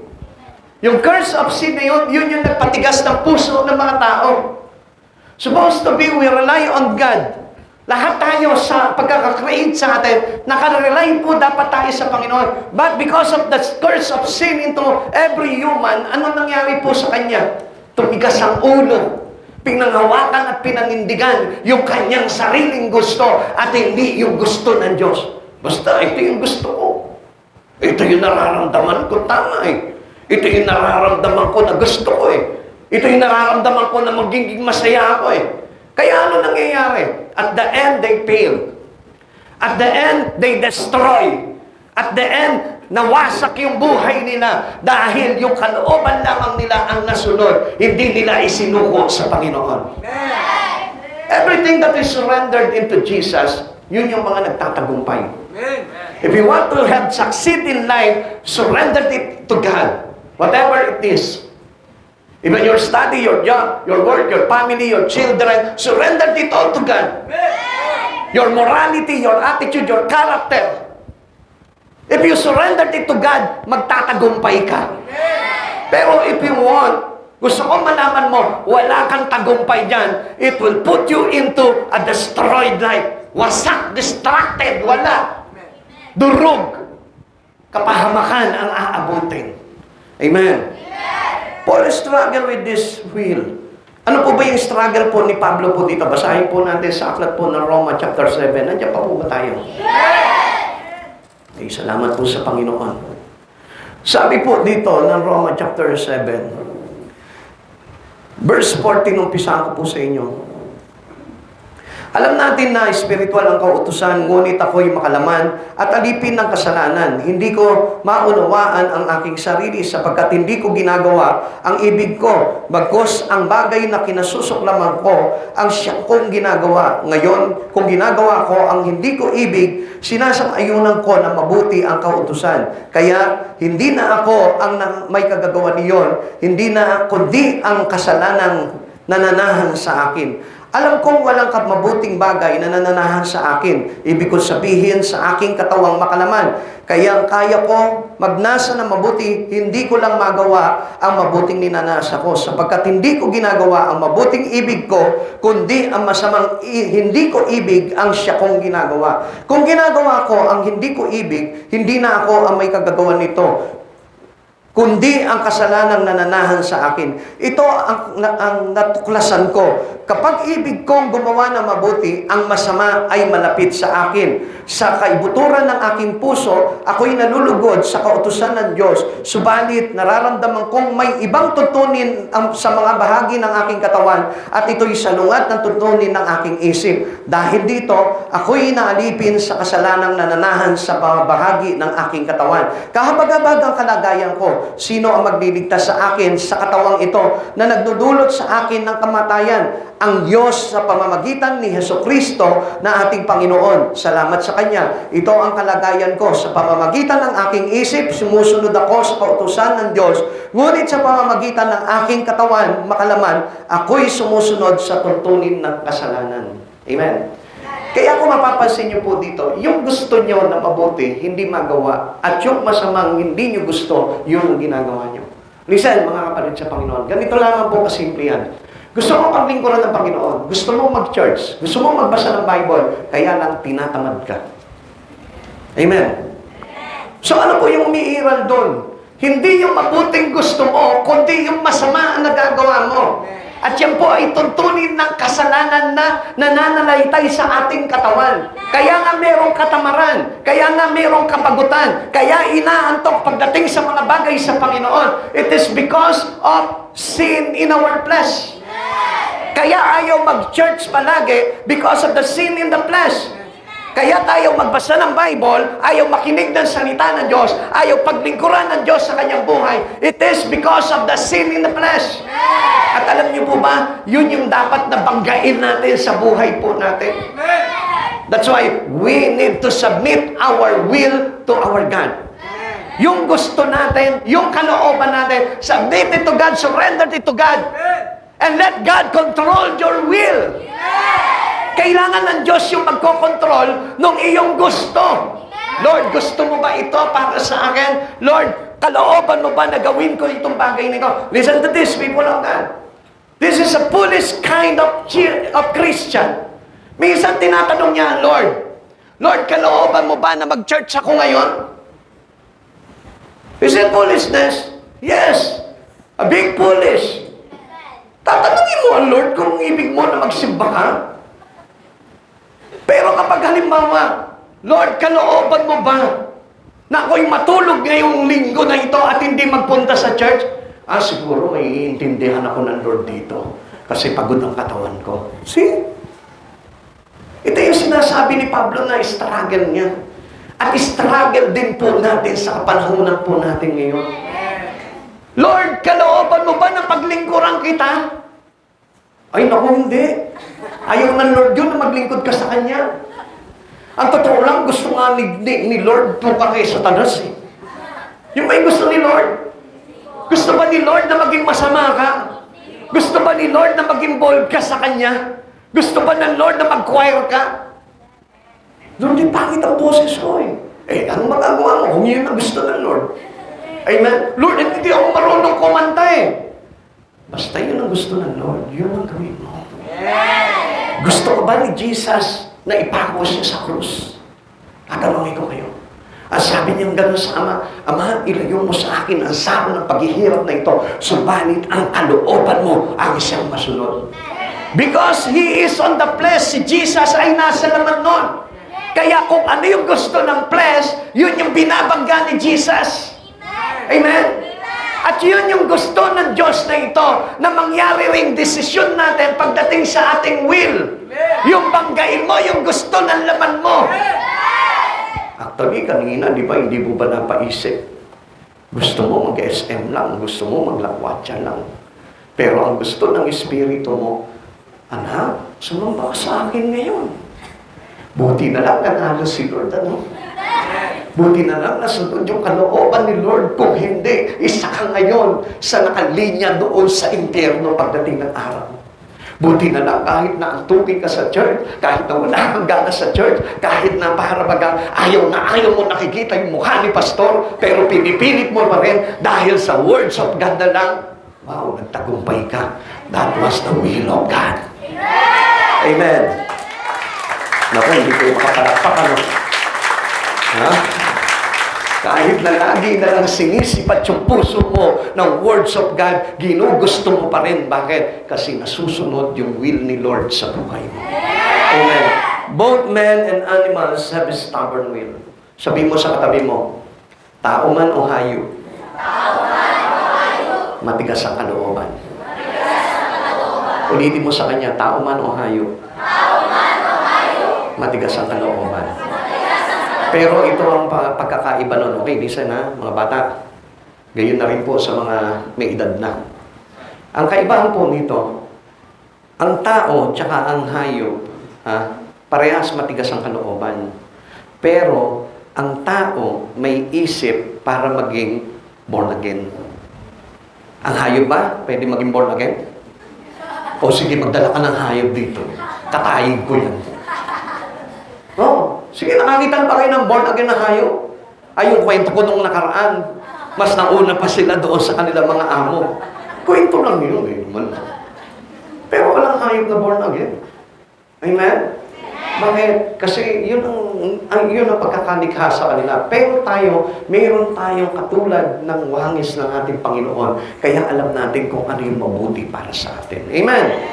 Yung curse of sin na yun yung nagpatigas ng puso ng mga tao. Supposed to be, we rely on God. Lahat tayo sa pagkakakreate sa atin, nakarely po dapat tayo sa Panginoon. But because of the curse of sin into every human, anong nangyari po sa kanya? Tumigas ang ulo. Pinanghawakan at pinanindigan yung kanyang sariling gusto at hindi yung gusto ng Diyos. Basta ito yung gusto ko. Ito yung nararamdaman ko, tama eh. Ito yung nararamdaman ko na gusto ko eh. Ito yung nararamdaman ko na magiging masaya ako eh. Kaya ano nangyayari? At the end, they fail. At the end, they destroy. At the end, nawasak yung buhay nila dahil yung kalooban lamang nila ang nasunod. Hindi nila isinuko sa Panginoon. Everything that is surrendered into Jesus, yun yung mga nagtatagumpay. If you want to have succeed in life, surrender it to God. Whatever it is. Even your study, your job, your work, your family, your children, surrender it all to God. Your morality, your attitude, your character. If you surrender it to God, magtatagumpay ka. Pero if you want, gusto ko malaman mo, wala kang tagumpay dyan, it will put you into a destroyed life. Wasak, distracted, wala. Durog. Kapahamakan ang aabutin. Amen. Paul struggle with this will. Ano po ba yung struggle po ni Pablo po dito? Basahin po natin sa aklat po ng Roma chapter 7. Nandiyan pa po ba tayo? Okay, salamat po sa Panginoon. Sabi po dito ng Roma chapter 7, verse 14, umpisahan ko po sa inyo. Alam natin na spiritual ang kautusan, ngunit ako'y makalaman at alipin ng kasalanan. Hindi ko maunawaan ang aking sarili sapagkat hindi ko ginagawa ang ibig ko. Bagkus ang bagay na kinasusuklaman ko, ang siya kong ginagawa. Ngayon, kung ginagawa ko ang hindi ko ibig, sinasang-ayunan ko na mabuti ang kautusan. Kaya, hindi na ako ang may kagagawa niyon, hindi na kundi ang kasalanang nananahan sa akin. Alam kong walang mabuting bagay na nananahan sa akin. Ibig ko sabihin sa aking katawang makalaman. Kaya kaya ko magnasa ng mabuti, hindi ko lang magawa ang mabuting ninanasa ko. Sapagkat hindi ko ginagawa ang mabuting ibig ko, kundi ang masamang hindi ko ibig ang siya kong ginagawa. Kung ginagawa ko ang hindi ko ibig, hindi na ako ang may kagagawa nito, kundi ang kasalanang nananahan sa akin. Ito ang natuklasan ko. Kapag ibig kong gumawa ng mabuti, ang masama ay malapit sa akin. Sa kaibuturan ng aking puso, ako'y nalulugod sa kautusan ng Diyos. Subalit, nararamdaman kong may ibang tuntunin sa mga bahagi ng aking katawan at ito'y salungat ng tuntunin ng aking isip. Dahil dito, ako'y naalipin sa kasalanang nananahan sa mga bahagi ng aking katawan. Kahabag-habag ang kalagayan ko. Sino ang magliligtas sa akin sa katawang ito na nagdudulot sa akin ng kamatayan? Ang Diyos sa pamamagitan ni Hesukristo na ating Panginoon. Salamat sa Kanya. Ito ang kalagayan ko. Sa pamamagitan ng aking isip, sumusunod ako sa kautusan ng Diyos. Ngunit sa pamamagitan ng aking katawan, makalaman, ako'y sumusunod sa tuntunin ng kasalanan. Amen. Kaya kung mapapansin niyo po dito, yung gusto niyo na mabuti, hindi magawa. At yung masamang hindi niyo gusto, yun ang ginagawa niyo. Listen, mga kapatid sa Panginoon, ganito lamang po kasimple yan. Gusto mo paglingkuran ng Panginoon, gusto mo mag-church, gusto mo magbasa ng Bible, kaya lang tinatamad ka. Amen. So ano po yung umiiral doon? Hindi yung mabuting gusto mo, kundi yung masama ang nagagawa mo. At yan po ay tuntunin ng kasalanan na nananalaytay sa ating katawan. Kaya nga merong katamaran, kaya nga merong kapagutan, kaya inaantok pagdating sa mga bagay sa Panginoon. It is because of sin in our flesh. Kaya ayaw mag-church palagi because of the sin in the flesh. Kaya tayo magbasa ng Bible, ayaw makinig ng salita ng Diyos, ayaw paglingkuran ng Diyos sa kanyang buhay. It is because of the sin in the flesh. At alam niyo po ba, yun yung dapat na banggain natin sa buhay po natin. That's why we need to submit our will to our God. Yung gusto natin, yung kalooban natin, submit it to God, surrender it to God. And let God control your will. Kailangan ng Diyos yung magkokontrol ng iyong gusto. Lord, gusto mo ba ito para sa akin? Lord, kalooban mo ba na gawin ko itong bagay nito? Listen to this, people of God. This is a foolish kind of Christian. Minsan tinatanong niya, Lord, kalooban mo ba na mag-church ako ngayon? Is it foolishness? Yes. A big foolish. Tatanungin mo ang Lord kung ibig mo na magsimba ka. Pero kapag halimbawa, Lord, kalooban mo ba na ako'y matulog ngayong linggo na ito at hindi magpunta sa church? Siguro may iintindihan ako ng Lord dito kasi pagod ang katawan ko. See? Ito yung sinasabi ni Pablo na struggle niya. At struggle din po natin sa kapanahunan po natin ngayon. Lord, kalooban mo ba na paglingkuran kita? Ay, naku, hindi. Ayaw ng Lord yun na maglingkod ka sa Kanya. Ang totoo lang, gusto nga ni Lord tuka kay Satanas eh. Yung may gusto ni Lord. Gusto ba ni Lord na maging masama ka? Gusto ba ni Lord na maging bold ka sa Kanya? Gusto ba ng Lord na mag-choir ka? Lord, di pangit ang boses ko eh. Eh, anong magagawa mo kung yun ang gusto ng Lord? Amen? Lord, hindi ako marunong kumanta eh. Basta yun ang gusto ng Lord, yun ang gawin mo. Gusto ko ba ni Jesus na ipako siya sa krus? Tatanungin ko kayo. Ang sabi niyang gano'n sa Ama, Ama, ilayo mo sa akin ang saro ng paghihirap na ito, subalit ang kalooban mo ang siyang masunod. Because He is on the flesh, si Jesus ay nasa laman nun. Kaya kung ano yung gusto ng flesh, yun yung binabangga ni Jesus. Amen? At yun yung gusto ng Diyos na ito, na mangyari ring desisyon natin pagdating sa ating will. Yung banggain mo, yung gusto ng laman mo. Actually, kanina, di ba, hindi mo ba napaisip? Gusto mo mag-SM lang, gusto mo maglakwatsa lang. Pero ang gusto ng Espiritu mo, anak, sumamba ka sa akin ngayon. Buti na lang nanalo si Lord, ano? Buti na lang nasunod yung kalooban ni Lord. Kung hindi, isa ka ngayon sa nakalinya doon sa impyerno pagdating ng araw. Buti na lang kahit na antukin ka sa church, kahit na wala kang gana sa church, kahit na para bagang ayaw mo nakikita yung mukha ni pastor, pero pinipilit mo pa rin dahil sa words of God na lang, wow, nagtagumpay ka. That was the will of God. Amen. Naku, hindi kayo makapalakpak, ano? Ha? Kahit na lagi na lang sinisipat yung puso mo ng words of God, ginugusto mo pa rin. Bakit? Kasi nasusunod yung will ni Lord sa buhay mo. Amen. Both men and animals have a stubborn will. Sabi mo sa katabi mo, tao man o hayop, matigas ang kalooban. Ulitin mo sa kanya, tao man o hayop, matigas ang kalooban. Pero ito ang pagkakaiba nun. Okay, listen ha, mga bata. Gayon na rin po sa mga may edad na. Ang kaibahan po nito, ang tao tsaka ang hayop, parehas matigas ang kalooban. Pero ang tao may isip para maging born again. Ang hayop ba? Pwede maging born again? O sige, magdala ka ng hayop dito. Tatayin ko yan. Oh, sige, nakakita pa kayo ng born again na hayop. Ay, yung kwento ko nung nakaraan, mas nauna pa sila doon sa kanilang mga amo. Kwento lang yun, eh. Pero walang hayop na born again. Amen? Bakit? Kasi yun ang pagkakalikha sa kanila. Pero tayo, mayroon tayong katulad ng wangis ng ating Panginoon. Kaya alam natin kung ano yung mabuti para sa atin. Amen?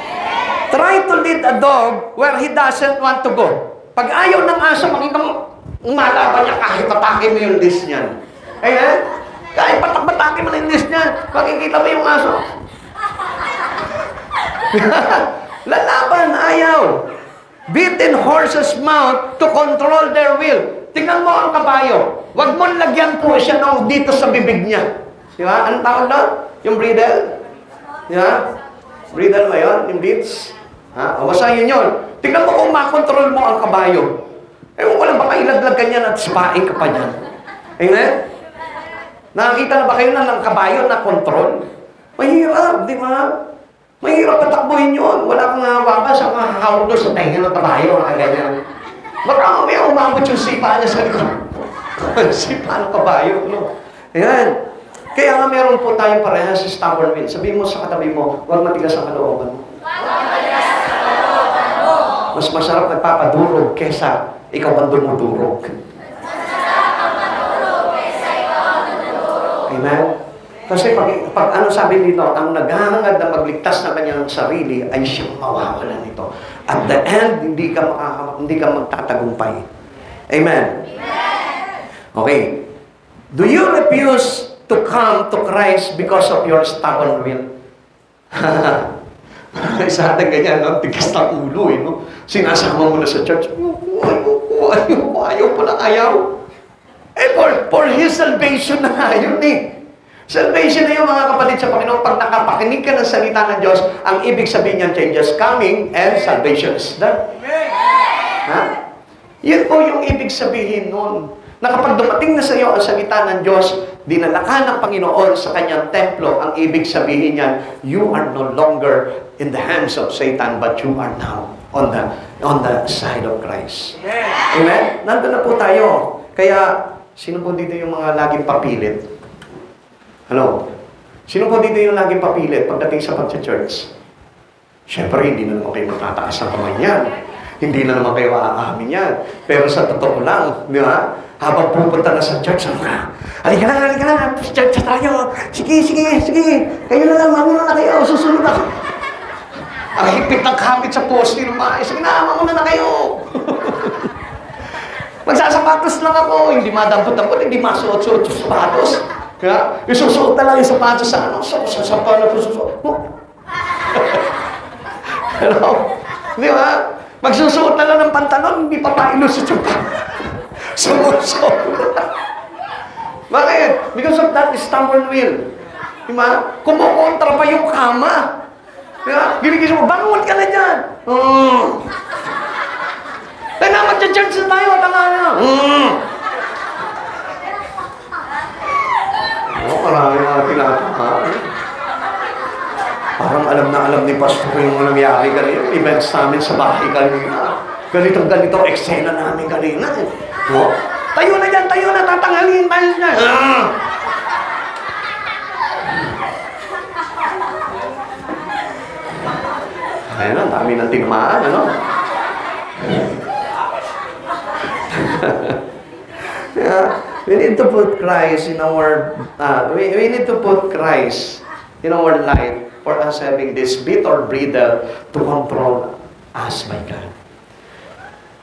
Try to lead a dog where he doesn't want to go. Pag ayaw ng aso, makita mo, umalaban niya kahit patake mo yung list niyan. Ayan? Kahit patake mo yung list niyan, makikita mo yung aso. Lalaban, ayaw. Beaten horses' mouth to control their will. Tingnan mo ang kabayo. Huwag mo lagyan po siya ng dito sa bibig niya. Di ba? Anong tawag doon? Yung bridle? Di ba? Bridle ba yun? Yung bits? Ha? O, basta yun yun. Tingnan mo kung makontrol mo ang kabayo. Ewan ko lang, baka ilaglag ka niyan at spain ka pa niyan. Amen? Nakakita na ba kayo ng kabayo na control? Mahirap, di ba? Mahirap patakbuhin yun. Wala kang hawakan sa mga hawak doon sa tenga ng kabayo. Ganyan. Baka may umabot yung sipa niya sa likod. Sipa ng kabayo, no? Ayan. Kaya nga meron po tayong parehas sa stubborn will. Sabihin mo sa katabi mo, huwag matigas ang kalooban mo. Mas masarap nagpapadurog kesa ikaw ang dumudurog. Amen? Kasi pag ano sabi dito, ang naghahangad na magligtas na kanyang sarili ay siyang mawawalan nito. At the end, hindi ka magtatagumpay. Amen? Okay. Do you refuse to come to Christ because of your stubborn will? Sa atin ganyan, no? Tigas ng ulo, eh, no? Sinasama mo na sa church, ayaw po na ayaw. Eh, for His salvation na nga yun, eh. Salvation na yung mga kapatid sa Panginoon. Pag nakapakinig ka ng salita ng Diyos, ang ibig sabihin niyan, changes coming and salvation is done. Ha? Yan po yung ibig sabihin nun. Na kapag dumating na sa iyo ang salita ng Diyos, dinala ka ng Panginoon sa kanyang templo, ang ibig sabihin niyan, you are no longer in the hands of Satan, but you are now on the side of Christ. Amen? Nandun na po tayo. Kaya, sino po dito yung mga laging papilit? Ano? Sino po dito yung laging papilit pagdating sa pag-church? Siyempre, hindi na naman kayo matataas ng kamay niyan. Hindi na naman kayo aamin yan. Pero sa totoo lang, di ba? Habang pupunta na sa church, halika na, church tayo. Sige. Kayo na lang, mamuna na kayo, susunod ako. Ang hipit ng kapit sa poste ng bahay. Sige na, mamuna na kayo. Magsasapatos lang ako. Hindi madampot-dampot, hindi masuot-suot yung sapatos. Kaya, isusuot na lang yung sapatos sa ano, sa sapatos. Hello? Di ba? Magsusuot na lang ng pantalon, hindi pa pailusot yung sumusuot. Bakit? Because of that stubborn will. Di ba? Kumukontra pa yung kama. Di ba? Ginigising mo, bangun ka na dyan. Tanga, mag-church na tayo, tanga na. Marami mga tinatama. Parang alam ni Pastor ko yung nangyari kanina. Events namin sa bahay kanina. Ganitong eksena namin kanina. No? Tayo na dyan, tatanghalin tayo dyan. Ayun, ang dami ng tinamaan, ano? Yeah, we need to put Christ in our, we need to put Christ in our life for us having this bit or breather to control us by God.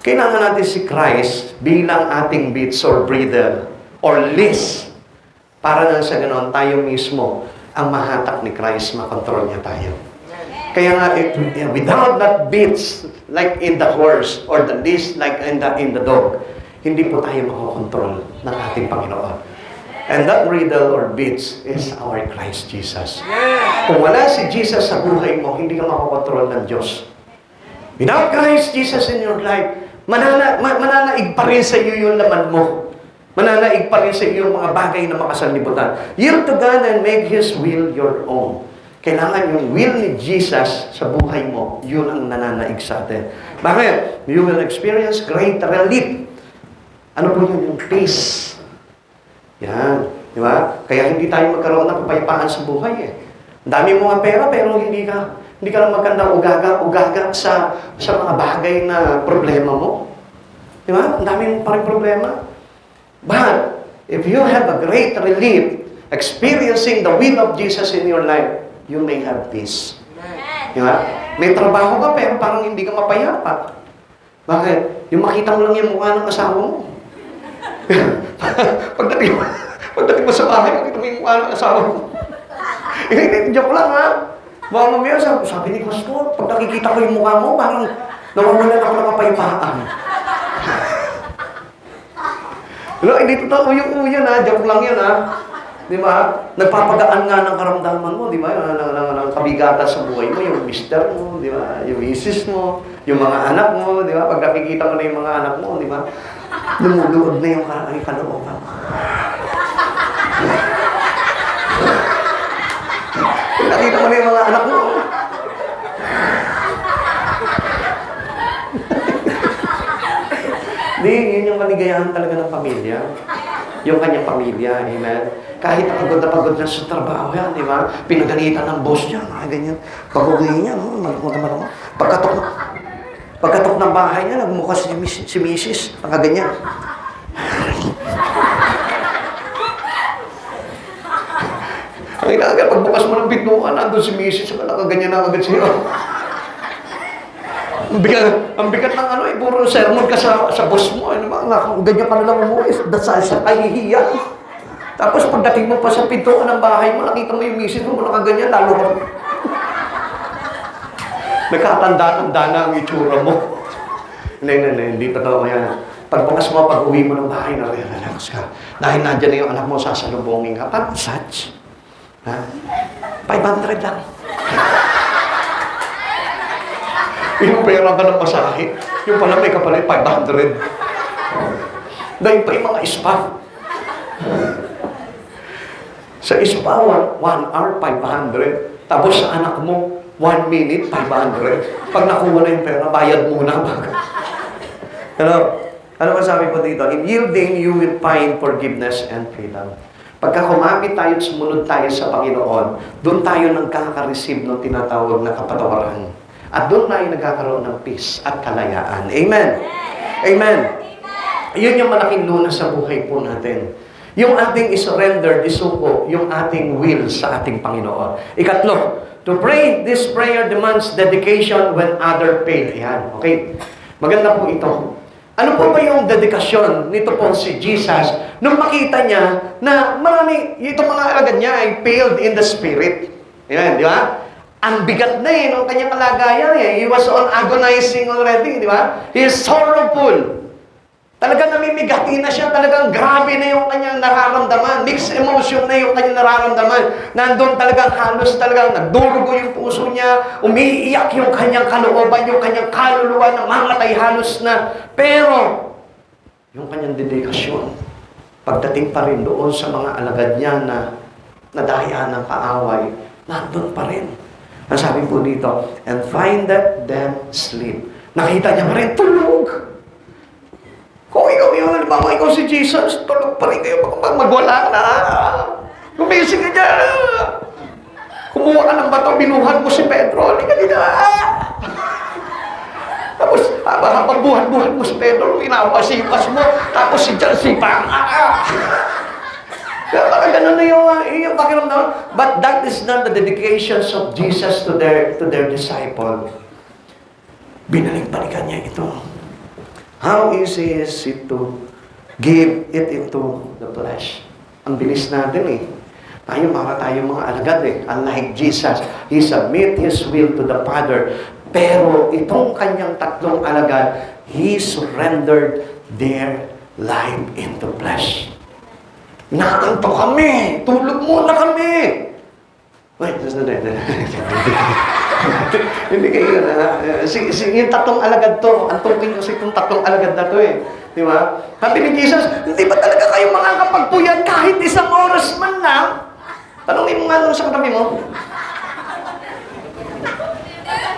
Kailangan natin si Christ bilang ating bits or breather or list para nang sa ganon tayo mismo ang mahatak ni Christ, makontrol niya tayo. Kaya nga, without that bits like in the horse or the list like in the dog, hindi po tayo makokontrol ng ating Panginoon. And that riddle or bits is our Christ Jesus. Kung wala si Jesus sa buhay mo, hindi ka makokontrol ng Diyos. Without Christ Jesus in your life, mananaig pa rin sa iyo yung laman mo. Mananaig pa rin sa iyo yung mga bagay na makasanlibutan. Yield to God and make His will your own. Kailangan yung will ni Jesus sa buhay mo, yun ang nananaig sa atin. Bakit? You will experience great relief. Ano po yun? Yung peace. Yan. Di ba? Kaya hindi tayo magkaroon ng kapayapaan sa buhay eh. Ang dami mo nga pera, pero hindi ka lang magandang ugaga sa mga bagay na problema mo. Di ba? Ang dami mo pa rin problema. But, if you have a great relief, experiencing the will of Jesus in your life, you may have peace. Di ba? May trabaho ka, pero parang hindi ka mapayapa. Bakit? Yung makita mo lang yung mukha ng asawa mo. Pagdating mo sa bahay, makita mo yung mukha ng asawa mo. Joke lang ha. Baka mamaya, sabi ni Pastor, pag nakikita ko yung mukha mo, parang nawawalan ako ng kapayapaan. Hindi totoo yung yun ha. Joke lang yun ha. Di ba? Nagpapagaan nga ng karamdaman mo, di ba? Ng kabigatan sa buhay mo, yung mister mo, di ba? Yung misis mo, yung mga anak mo, di ba? Pag nakikita mo na yung mga anak mo, di ba? Lumuluod na yung kalooban. Pag nakita mo na yung mga anak mo, yun yung kaligayahan talaga ng pamilya. Yung kanyang pamilya, amen. Kahit na pagod na sa trabaho yan, di ba? Pinagalitan ng boss niya, mga ganyan. Pag-uwi niya, malakot. Pagkatok ng bahay niya, nagmukas si Mrs. Mga ganyan. Ang inaagad, pagbukas mo ng pintuan, nandun si Mrs. Nakaganyan na agad siya. Ang bigat ng puro sermon ka sa boss mo. Ganyan ka nalang umuwi. Dasal siya, ay hihiya. Tapos pagdating mo pa sa pintuan ng bahay mo, nakita mo yung misis mo, nakaganyan, lalo ka. Nagkatanda-tanda na ang itsura mo. Hindi totoo yan. Pagbukas mo, pag-uwi mo ng bahay, relax ka. Dahil nandiyan na yung anak mo, sasalubongin ka. Parang such. 500 lang. Yung pera ka ng masahe, yung pala may kapalit, 500. Dahil pa yung mga spa. Sa spa, 1 hour, 500. Tapos sa anak mo, 1 minute, 500. Pag nakuha na yung pera, bayad muna. Hello? Ano ba sabi po dito? In yielding, you will find forgiveness and freedom. Pagka kumapit tayo at sumunod tayo sa Panginoon, doon tayo nagkaka-receive ng tinatawag na kapatawaran. At doon tayo nagkakaroon ng peace at kalayaan. Amen? Amen. Yun yung malaking lunas sa buhay po natin. Yung ating isurrender, isuko, yung ating will sa ating Panginoon. Ikatlo, to pray this prayer demands dedication when other fail. Ayan, okay? Maganda po ito. Ano po ba yung dedikasyon nito po si Jesus nung makita niya na marami, itong mga alagad niya ay failed in the spirit. Ayan, di ba? Ang bigat na nung kanyang kalagayan He was on agonizing already, di ba? He is sorrowful. Talagang namimigati na siya, talagang grabe na yung kanyang nararamdaman. Mixed emotion na yung kanyang nararamdaman. Nandun talagang halos talagang nagdurugo yung puso niya, umiiyak yung kanyang kalooban, yung kanyang kaluluwa na mamatay halos na. Pero, yung kanyang dedikasyon, pagdating pa rin doon sa mga alagad niya na nadaya ng kaaway, nandun pa rin. Ang sabi po dito, and findeth them sleep. Nakita niya pa rin, tulog. Kung ikaw yun, halimbawa ikaw si Jesus, tulog pa rin kayo, magwala na. Gumising ka dyan. Kumuha ka ng bato, binuhat mo si Pedro, hindi ka dito. Tapos, habang buhat-buhat mo si Pedro, inawasipas mo, tapos si John sipang. Kaya baka ganun na yung pakiramdam. But that is not the dedications of Jesus to their disciple. Binalik-balikan niya ito. How easy is it to give it into the flesh? Ang bilis natin Tayo mga alagad Unlike Jesus, He submit His will to the Father. Pero itong kanyang tatlong alagad, He surrendered their life into flesh. Naanto kami! Tulog muna kami! Wait, hindi kayo yung tatlong alagad to, ang tungkin kasi itong tatlong alagad na to Di ba? Sabi ni Jesus, hindi ba talaga kayo makakapagpuyat kahit isang oras man lang? Tanungin mo nga doon sa katabi mo.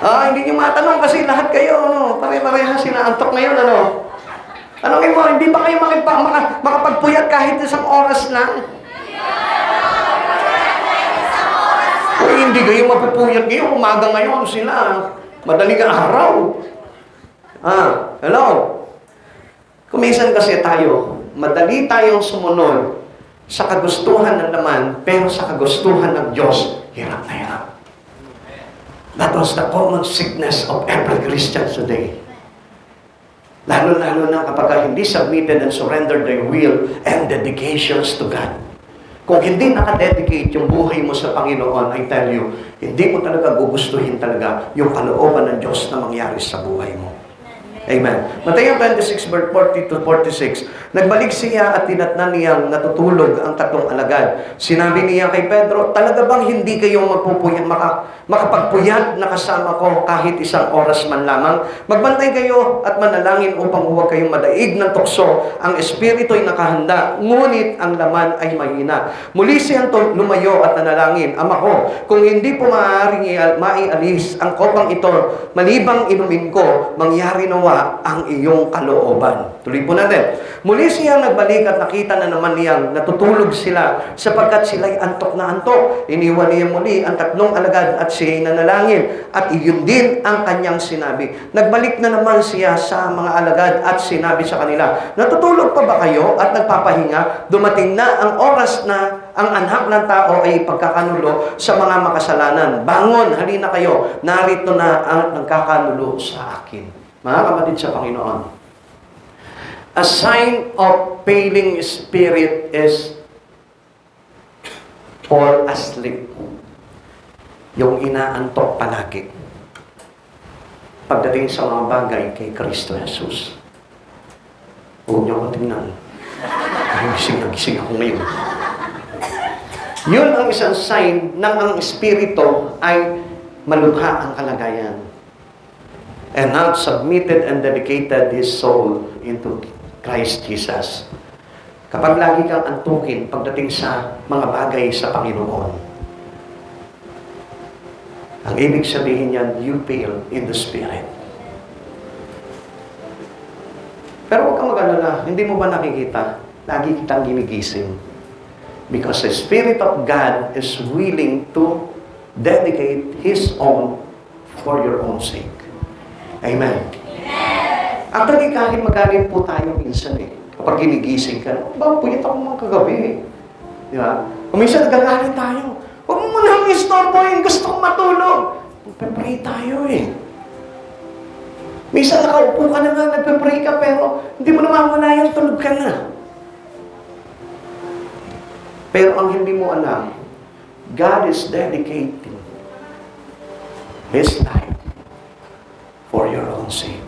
Hindi nyo matanong kasi lahat kayo, pare-parehas sinaantok ngayon, Tanungin mo, hindi ba kayo makapagpuyat kahit isang oras lang? Hindi kayo mapupuyat ngayon, umaga ngayon sila. Madaling araw. Hello? Kumisan kasi tayo, madali tayong sumunod sa kagustuhan ng laman, pero sa kagustuhan ng Diyos, hirap na hirap. That was the common sickness of every Christian today. Lalo-lalo na kapag hindi submitted and surrendered their will and dedications to God. Kung hindi nakadedicate yung buhay mo sa Panginoon, I tell you, hindi mo talaga gugustuhin talaga yung kalooban ng Diyos na mangyari sa buhay mo. Amen. Mateo 26, verse 40 to 46. Nagbalik siya at tinatnan niyang natutulog ang tatlong alagad. Sinabi niya kay Pedro, talaga bang hindi kayo makapagpuyat na kasama ko kahit isang oras man lamang? Magbantay kayo at manalangin upang huwag kayong madaig ng tukso. Ang espiritu ay nakahanda, ngunit ang laman ay mahina. Muli siyang lumayo at nanalangin, Ama ko, kung hindi po maaaring maialis ang kopang ito, malibang inumin ko, mangyari nawa ang iyong kalooban. Tuloy po natin. Muli siyang nagbalik at nakita na naman niyang natutulog sila sapagkat sila'y antok na antok. Iniwan niya muli ang tatlong alagad at siya'y nanalangin at iyon din ang kanyang sinabi. Nagbalik na naman siya sa mga alagad at sinabi sa kanila, natutulog pa ba kayo at nagpapahinga? Dumating na ang oras na ang anak ng tao ay pagkakanulo sa mga makasalanan. Bangon, halina kayo. Narito na ang nagkakanulo sa akin. Mga kapatid sa Panginoon, a sign of failing spirit is fall asleep. Yung inaantok palagi. Pagdating sa mga bagay kay Kristo Jesus. Huwag niyo akong tingnan. Gising ako ngayon. Yun ang isang sign ng ang espiritu ay malubha ang kalagayan. And not submitted and dedicated his soul into Christ Jesus. Kapag lagi kang antukin pagdating sa mga bagay sa Panginoon, ang ibig sabihin niyan, you fail in the Spirit. Pero huwag kang mag-alala, hindi mo ba nakikita? Lagi kitang ginigising. Because the Spirit of God is willing to dedicate His own for your own sake. Amen. Actually, kahit magalit po tayo minsan kapag ginigising ka, ba, puyat ako mga kagabi Di ba? Kung minsan nagagalit tayo, huwag mo nang istorbohin, gusto kong matulog. Magpe-pray tayo Minsan nakaupo ka na nga, nagpe-pray ka, pero hindi mo namamalayan, tulog ka na. Pero ang hindi mo alam, God is dedicating His life for your own sake.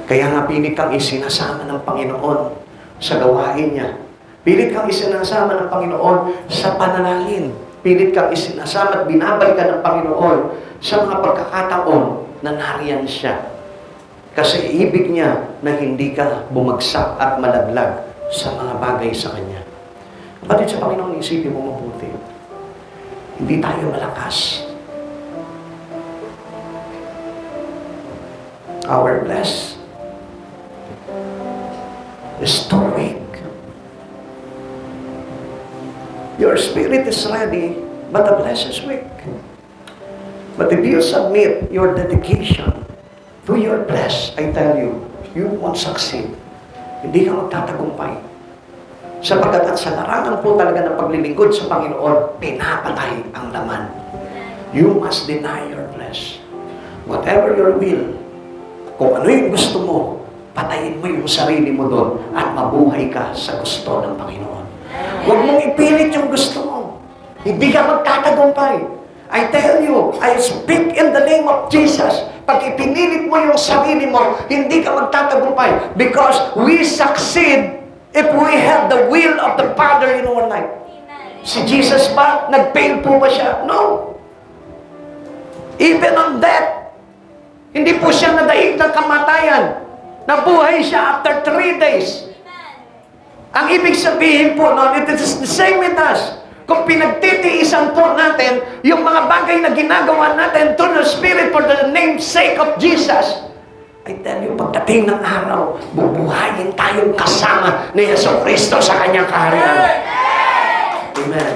Kaya nga pilit kang isinasama ng Panginoon sa gawain niya. Pilit kang isinasama ng Panginoon sa panalangin. Pilit kang isinasama at binabalikan ng Panginoon sa mga pagkakataon na nariyan siya. Kasi ibig niya na hindi ka bumagsak at malaglag sa mga bagay sa Kanya. Kapatid sa Panginoon, isipin mo mabuti. Hindi tayo malakas. Our flesh is too weak. Your spirit is ready, but the flesh is weak. But if you submit your dedication to your flesh, I tell you, you won't succeed. Hindi ka magtatagumpay. Sapagkat at sa larangan po talaga ng paglilingkod sa Panginoon, pinapatay ang laman. You must deny your flesh. Whatever your will, kung ano yung gusto mo, patayin mo yung sarili mo doon at mabuhay ka sa gusto ng Panginoon. Huwag mong ipilit yung gusto mo. Hindi ka magtatagumpay. I tell you, I speak in the name of Jesus. Pag ipinilit mo yung sarili mo, hindi ka magtatagumpay. Because we succeed if we have the will of the Father in our life. Si Jesus ba? Nag-fail po ba siya? No. Even on death, hindi po siya nadaig ng kamatayan. Nabuhay siya after 3 days. Ang ibig sabihin po noon, it is the same with us. Kung pinagtitiisan po natin yung mga bagay na ginagawa natin to the Spirit for the name's sake of Jesus, I tell you, pagdating ng araw, bubuhayin tayong kasama ni Jesucristo sa Kanyang kaharian. Amen.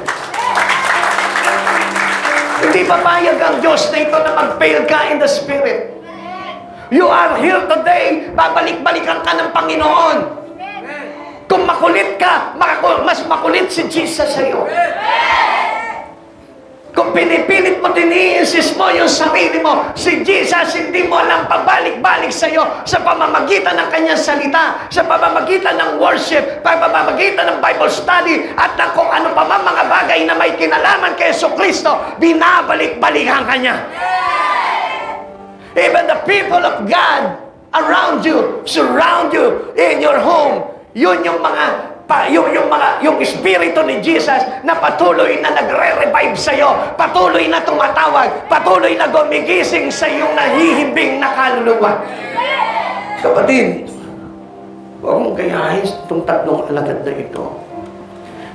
Hindi papayag ang Diyos na ito na mag-fail ka in the Spirit. You are here today, babalik-balikan ka ng Panginoon. Kung makulit ka, mas makulit si Jesus sa iyo. Kung pinipilit mo, ini-insist mo yung sarili mo, si Jesus hindi mo alam pabalik-balik sa iyo sa pamamagitan ng Kanyang salita, sa pamamagitan ng worship, pamamagitan ng Bible study, at na kung ano pa man mga bagay na may kinalaman kay Jesucristo, binabalik-balikan ka niya. Even the people of God around you, surround you, in your home, yun yung mga yung espiritu ni Jesus na patuloy na nagre-revive sa iyo, patuloy na tumatawag, patuloy na gumigising sa iyong nahihimbing na kaluluwa. Kapatid, huwag mong gayahin itong tatlong alagad na ito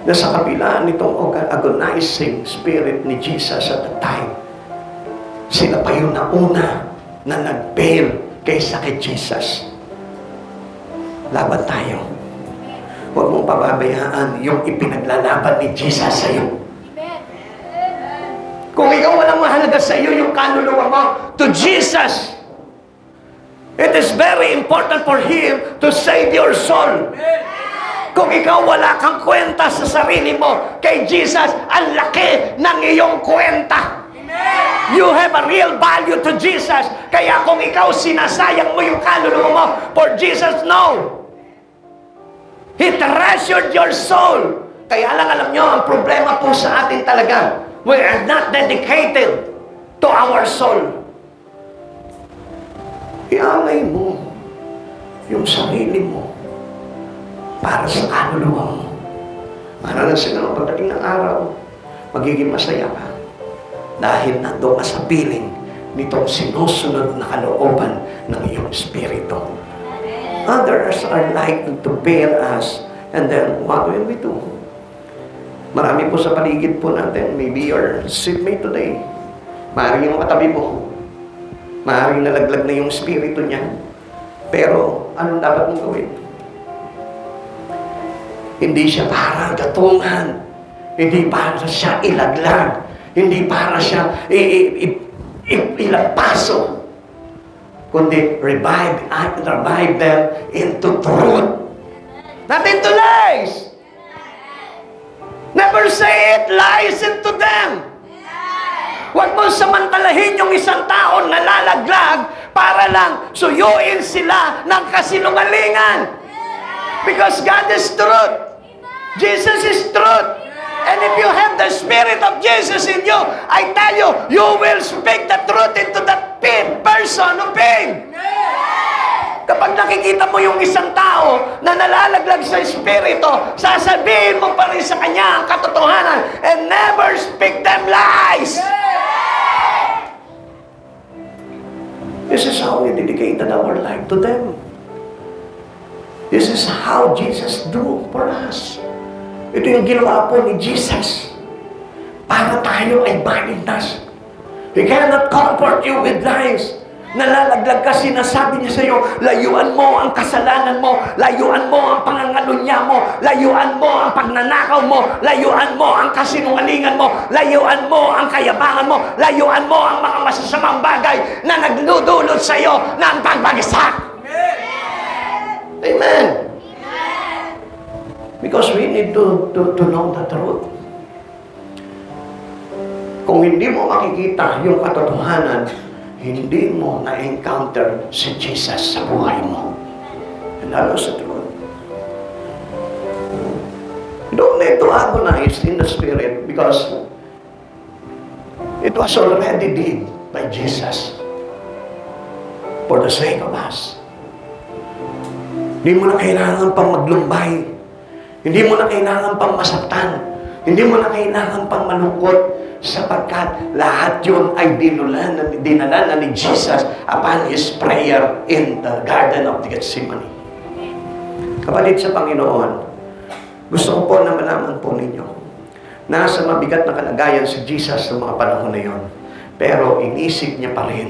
na sa kabila nitong agonizing spirit ni Jesus at the time, sila pa yung nauna na nag-fail kaysa kay Jesus. Laban tayo. Huwag mong pababayaan yung ipinaglalaban ni Jesus sa iyo. Kung ikaw walang mahalaga sa iyo yung kaluluwa mo, to Jesus, it is very important for Him to save your soul. Kung ikaw wala kang kwenta sa sarili mo, kay Jesus, ang laki ng iyong kwenta. You have a real value to Jesus. Kaya kung ikaw sinasayang mo yung kaluluwa mo, for Jesus, no. He treasured your soul. Kaya lang alam nyo, ang problema po sa atin talaga, we are not dedicated to our soul. Ialay mo yung sarili mo para sa kaluluwa mo. Maranasin mo, pagdating ng araw, magiging masaya ka. Dahil nandoon ka sa piling nitong sinusunod na kalooban ng iyong espiritu. Others are likely to fail us, and then what will we do? Marami po sa paligid po natin, maybe your seatmate today, maaaring yung katabi mo, maaaring nalaglag na yung espiritu niya. Pero, anong dapat mong gawin? Hindi siya para gatungan. Hindi para siya ilaglag. Hindi para siya ilagpaso. Kundi revive them into truth. Not into lies. Never say it lies into them. Huwag mo samantalahin yung isang tao na lalaglag para lang suyuin sila ng kasinungalingan. Because God is truth. Jesus is truth. And if you have the Spirit of Jesus in you, I tell you, you will speak the truth into that person of pain. Kapag nakikita mo yung isang tao na nalalaglag sa Espiritu, sasabihin mo pa rin sa kanya ang katotohanan and never speak them lies. This is how we dedicated our life to them. This is how Jesus do for us. Ito yung ginawa po ni Jesus para tayo ay maligtas. He cannot comfort you with lies. Nalalaglag ka, sinasabi niya sa iyo, layuan mo ang kasalanan mo, layuan mo ang pangangalunya mo, layuan mo ang pagnanakaw mo, layuan mo ang kasinungalingan mo, layuan mo ang kayabangan mo, layuan mo ang mga masasamang bagay na nagludulot sa iyo ng pagbagsak. Amen. Because we need to know the truth. Kung hindi mo makikita yung katotohanan, hindi mo na-encounter si Jesus sa buhay mo. And that was the truth. You don't need to agonize in the Spirit because it was already did by Jesus for the sake of us. Hindi mo na kailangan pang maglumbay. Hindi mo na kailangan pang masaktan. Hindi mo na kailangan pang malungkot sapagkat lahat yun ay dinala na ni Jesus upon His prayer in the Garden of Gethsemane. Kapatid sa Panginoon, gusto ko po na malaman po ninyo, nasa mabigat na kalagayan si Jesus sa mga panahon na yun, pero inisip niya pa rin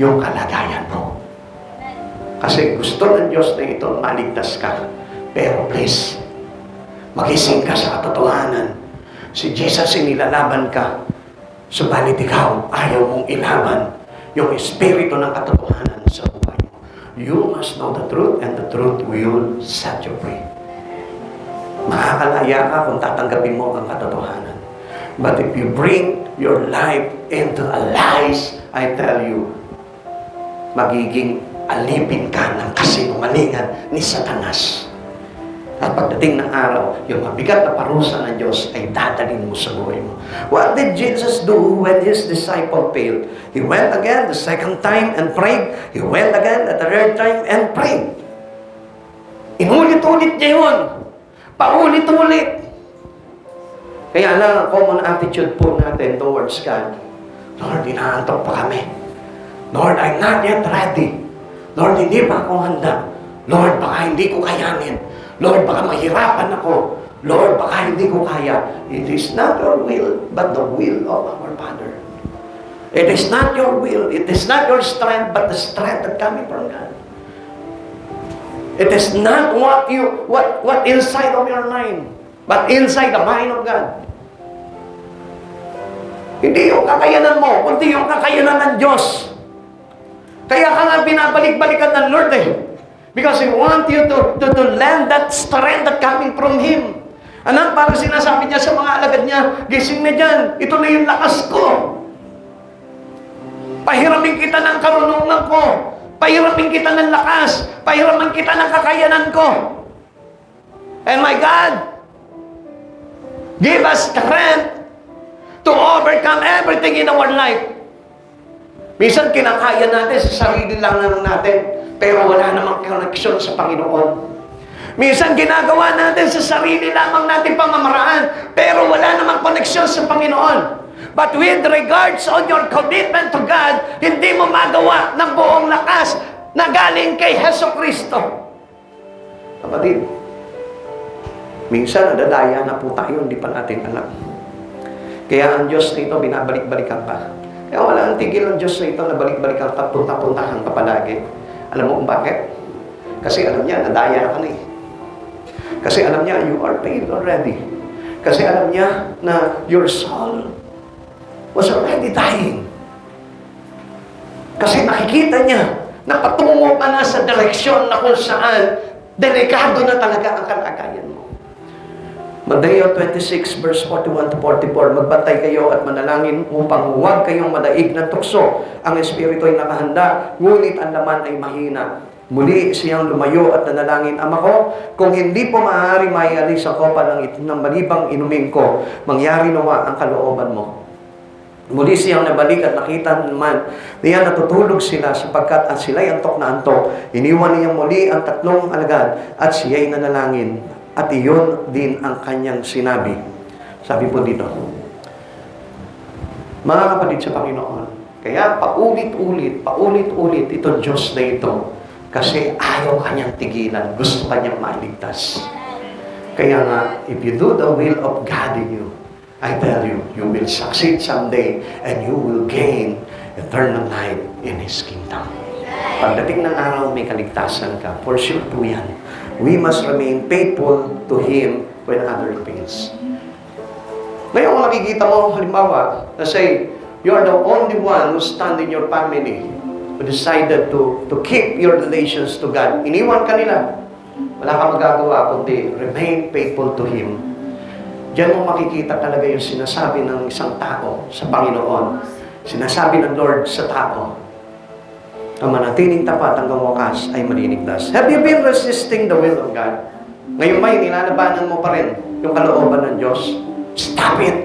yung kalagayan mo. Kasi gusto ng Diyos na ito maligtas ka. Pero please, magising ka sa katotohanan. Si Jesus inilalaban ka, subalit ikaw ayaw mong ilaban yung espiritu ng katotohanan sa buhay mo. You must know the truth and the truth will set you free. Makakalaya ka kung tatanggapin mo ang katotohanan. But if you bring your life into a lies, I tell you, magiging alipin ka ng kasinungalingan ni Satanas. At pagdating ng araw, yung mabigat na parusa ng Diyos ay dadalhin mo sa buhay mo. What did Jesus do when His disciple failed? He went again the second time and prayed. He went again the third time and prayed. Inulit-ulit niya yun. Paulit-ulit. Kaya lang, ang common attitude po natin towards God, Lord, inaantok pa kami. Lord, I'm not yet ready. Lord, hindi pa ako handa. Lord, baka hindi ko kayanin. Lord, baka mahirapan ako. Lord, baka hindi ko kaya. It is not your will, but the will of our Father. It is not your will. It is not your strength, but the strength that coming from God. It is not what inside of your mind, but inside the mind of God. Hindi yung kakayanan mo, kundi yung kakayanan ng Diyos. Kaya ka nga binabalik-balikan ng Lord eh. Because He wants you to learn that strength that coming from Him. Anak, parang sinasabi niya sa mga alagad niya, gising na dyan, ito na yung lakas ko. Pahiramin kita ng karunungan ko. Pahiramin kita ng lakas. Pahiramin kita ng kakayanan ko. And my God, give us strength to overcome everything in our life. Minsan kinakaya natin sa sarili lang naman natin. Pero wala namang connection sa Panginoon. Minsan ginagawa natin sa sarili lamang natin pamamaraan, pero wala namang connection sa Panginoon. But with regards on your commitment to God, hindi mo magawa ng buong lakas na galing kay Heso Kristo. Kapatid, minsan nadadaya na po tayo, hindi pa natin alam. Kaya ang Diyos nito, binabalik-balikan ka. Kaya wala ang tigil ng Diyos nito na balik-balikan ka, punta-puntahan ka palagi. Alam mo kung bakit? Kasi alam niya, nadaya ka na eh. Kasi alam niya, you are paid already. Kasi alam niya na your soul was already dying. Kasi nakikita niya na patungo ka na sa direksyon na kung saan delikado na talaga ang kalagayan mo. Mateo 26 verse 41 to 44, magbantay kayo at manalangin upang huwag kayong madaig ng tukso. Ang espiritu ay nakahanda, ngunit ang laman ay mahina. Muli siyang lumayo at nanalangin, Ama ko, kung hindi po maaari maialis ang kopa ng malibang inumin ko, mangyari nawa ang kalooban mo. Muli siyang nabalik at nakita naman niya natutulog sila sapagkat at sila'y antok na antok. Iniwan niya muli ang 3 alagad at siya'y nanalangin. At iyon din ang kanyang sinabi. Sabi po dito, mga kapatid sa Panginoon, kaya paulit-ulit itong Diyos na ito kasi ayaw kanyang tigilan, gusto kanyang maligtas. Kaya nga, if you do the will of God in you, I tell you, you will succeed someday and you will gain eternal life in His kingdom. Pagdating ng araw, may kaligtasan ka. For sure po yan. We must remain faithful to Him when other fails. Ngayon, kung nakikita mo, halimbawa, na say, you are the only one who stand in your family who decided to keep your relations to God. Iniwan ka nila. Wala kang magagawa kundi remain faithful to Him. Diyan mo makikita talaga yung sinasabi ng isang tao sa Panginoon. Sinasabi ng Lord sa tao. Ang manatiling tapat hanggang wakas ay maliligtas. Have you been resisting the will of God? Ngayon ba, nilalabanan mo pa rin yung kalooban ng Diyos? Stop it!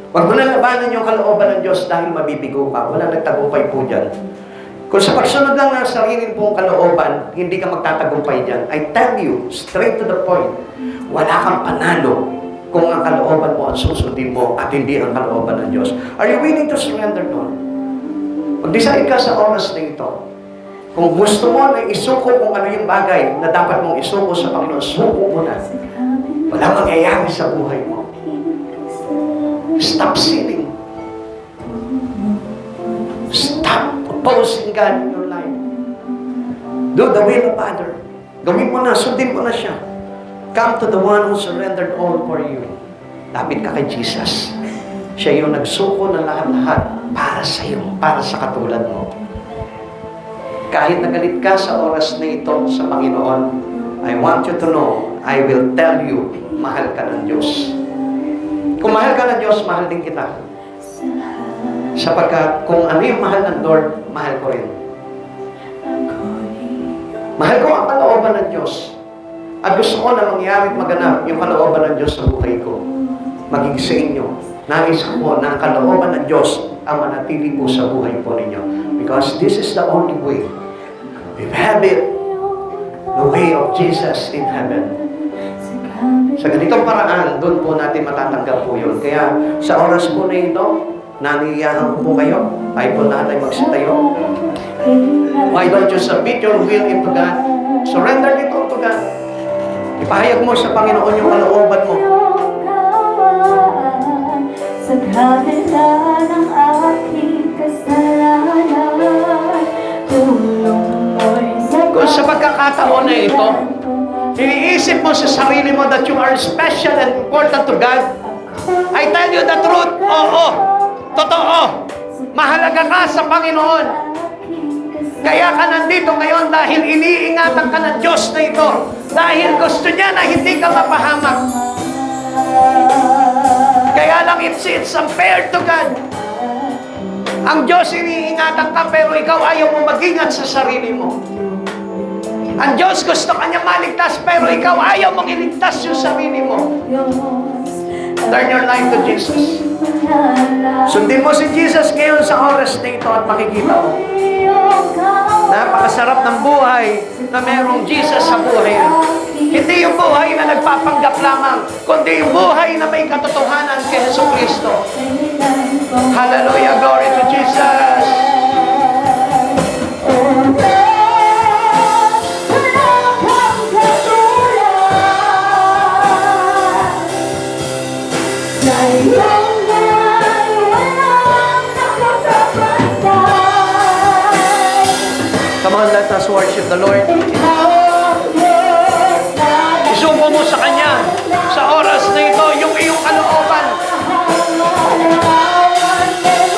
Huwag mo na labanan yung kalooban ng Diyos dahil mabibigo ka. Wala nagtagumpay po dyan. Kung sa pagsunod lang ng sarili pong kalooban, hindi ka magtatagumpay dyan. I tell you, straight to the point, wala kang panalo kung ang kalooban mo ang susundin mo at hindi ang kalooban ng Diyos. Are you willing to surrender, Lord? Mag-decide ka sa oras na ito. Kung gusto mo na isuko kung ano yung bagay na dapat mong isuko sa Panginoon, suko mo na. Wala mangyayari sa buhay mo. Stop sinning. Stop opposing God in your life. Do the will of Father. Gawin mo na, sundin mo na siya. Come to the one who surrendered all for you. Lapit ka kay Jesus. Siya yung nagsuko ng lahat-lahat para sa iyo, para sa katulad mo. Kahit nagalit ka sa oras na ito sa Panginoon, I want you to know, I will tell you, mahal ka ng Diyos. Kung mahal ka ng Diyos, mahal din kita. Sapagkat kung ano yung mahal ng Lord, mahal ko rin. Mahal ko ang kalooban ng Diyos. At gusto ko na mangyari at maganap yung kalooban ng Diyos sa buhay ko. Maging sa inyo. Nais ko na ang kalooban ng Diyos ang manatili po sa buhay po ninyo. Because this is the only way. We have it. The way of Jesus in heaven. Sa ganitong paraan, doon po natin matatanggap po yun. Kaya sa oras po na ito, naniyahan ko po kayo. Tayo po natin magsitayo. Why don't you submit your will into God? Surrender it all to God. Ipahayag mo sa Panginoon yung kalooban mo. Sa kabila ng aking kasalanan, tulong mo'y sapat. Kung sa pagkakataon na ito, iniisip mo sa sarili mo that you are special and important to God, I tell you the truth, oo, totoo, mahalaga ka sa Panginoon. Kaya ka nandito ngayon dahil iniingatan ka ng Diyos na ito. Dahil gusto niya na hindi ka mapahamak. Kaya lang it's unfair to God. Ang Diyos iniingatan ka pero ikaw ayaw mo mag-ingat sa sarili mo. Ang Diyos gusto kanya maligtas pero ikaw ayaw mong iligtas yung sarili mo. Turn your life to Jesus. Sundin mo si Jesus ngayon sa oras na ito at makikita mo. Napakasarap ng buhay na merong Jesus sa buhay. Hindi yung buhay na nagpapanggap lamang, kundi yung buhay na may katotohanan kay Jesucristo. Hallelujah, glory to Jesus. Come on, let us worship the Lord. Isubo mo sa Kanya. sa oras na ito yung iyong kalooban.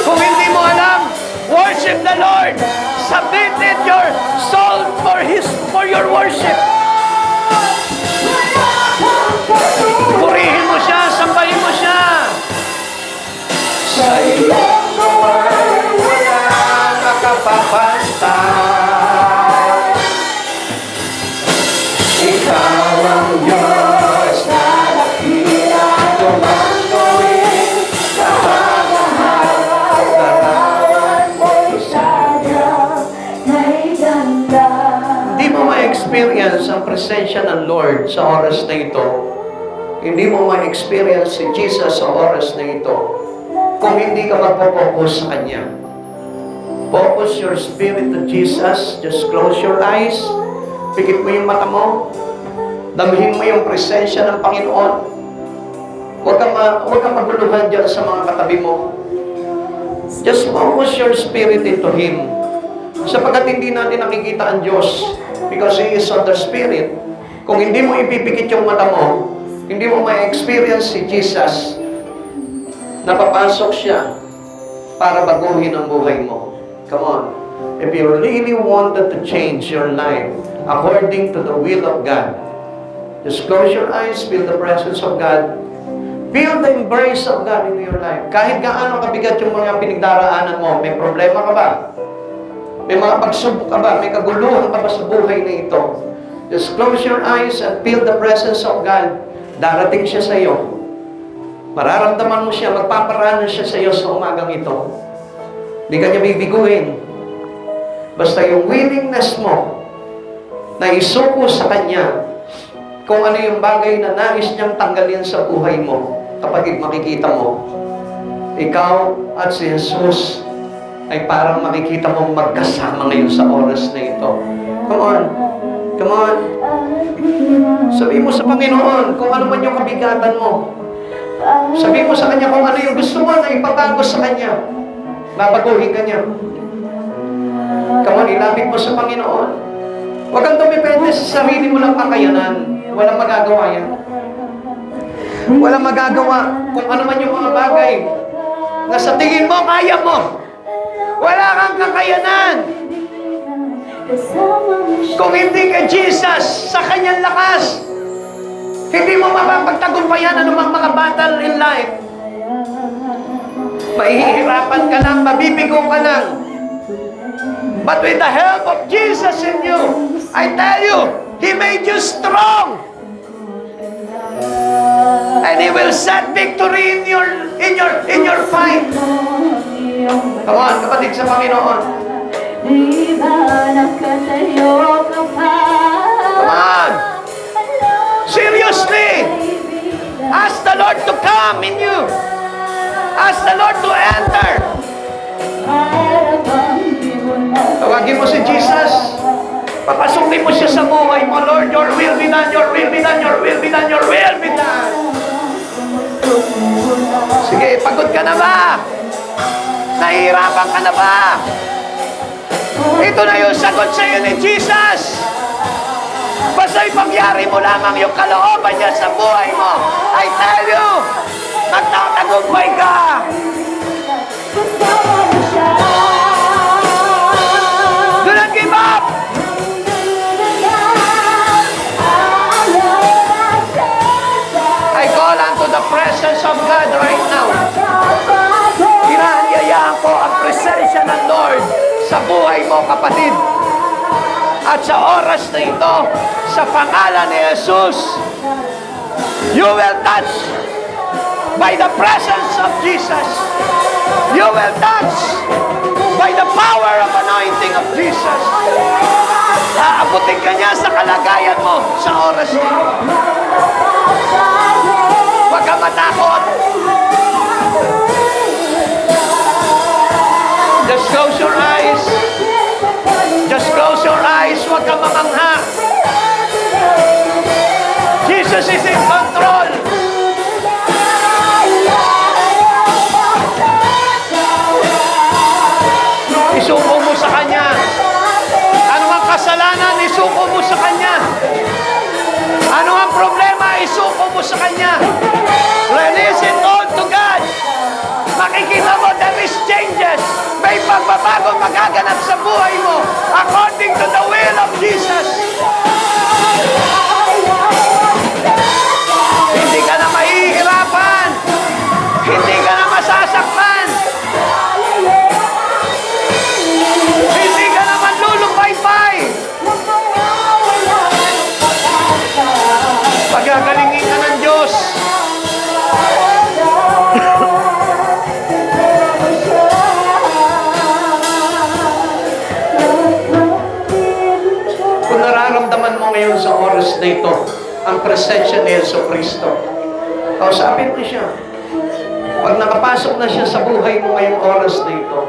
Kung hindi mo alam, worship the Lord. Submitted your soul for your worship. Purihin mo siya, sambahin mo siya. Sa iyong buhay, wala nakapapantay. Ikaw ang Diyos na dakila, tumanggawin sa paghaharap. Larawan mo'y sadyang may ganda. Hindi mo ma-experience ang presensya ng Lord sa oras na ito. Hindi mo ma-experience si Jesus sa oras na ito kung hindi ka magpo-focus sa Kanya. Focus your spirit to Jesus. Just close your eyes. Pikit mo yung mata mo. Damhin mo yung presensya ng Panginoon. Huwag kang maguluhan dyan sa mga katabi mo. Just focus your spirit into Him. Sapagkat hindi natin nakikita ang Diyos because He is on the Spirit. Kung hindi mo ipipikit yung mata mo, hindi mo ma-experience si Jesus. Napapasok siya para baguhin ang buhay mo. Come on. If you really wanted to change your life according to the will of God, just close your eyes, feel the presence of God. Feel the embrace of God in your life. Kahit gaano kabigat yung mga pinagdaraanan mo, may problema ka ba? May mga pagsubok ka ba? May kaguluhan ka ba sa buhay na ito? Just close your eyes and feel the presence of God. Darating siya sa iyo. Mararamdaman mo siya, magpaparanan siya sa iyo sa umagang ito. Hindi ka niya bibiguin. Basta yung willingness mo na isuko sa Kanya kung ano yung bagay na nais niyang tanggalin sa buhay mo. Kapag makikita mo, ikaw at si Jesus ay parang makikita mong magkasama ngayon sa oras na ito. Come on. Come on. Sabihin mo sa Panginoon kung ano man yung kabigatan mo. Sabihin mo sa Kanya kung ano yung gusto mo na ipabago sa Kanya. Babaguhin ka niya. Come on, ilapit mo sa Panginoon. Huwag kang dumipende sa sarili mo ng kakayanan. Walang magagawa yan. Walang magagawa kung ano man yung mga bagay na sa tingin mo, kaya mo. Wala kang kakayanan. Kung hindi ka Jesus sa Kanyang lakas, hindi mo mapapagtagumpayan anumang mga battle in life. Mahihirapan ka lang, mabibigo ka lang. But with the help of Jesus in you, I tell you, He made you strong. And He will set victory in your fight. Come on, kapatid sa Panginoon. Come on. Seriously. Ask the Lord to come in you. Ask the Lord to enter. Tawagin mo si Jesus. Papasukin mo siya sa buhay mo. Lord, your will be done, your will be done, your will be done, your will be done. Sige, pagod ka na ba? Nahihirapan ka na ba? Ito na yung sagot sa iyo ni Jesus. Basta ipagyari mo lamang yung kalooban niya sa buhay mo. I tell you, magtatagumpay ka. Do not give up. I call unto the presence of God right now. Hinahayaan ko ang presensya ng Lord sa buhay mo, kapatid. At sa oras na ito, sa pangalan ni Jesus, you will touch by the presence of Jesus. You will touch by the power of anointing of Jesus. Aabutin ka niya sa kalagayan mo sa oras na ito. Huwag ka matakot. Just close your eyes. Just close your eyes. Huwag ka mamangha. Jesus is in control. Isuko mo sa Kanya. Ano ang kasalanan, isuko mo sa Kanya. Ano ang problema, isuko mo sa Kanya. na ito, ang presensya ni Yesu Cristo. Kausapin mo siya. Pag nakapasok na siya sa buhay mo ngayong oras na ito,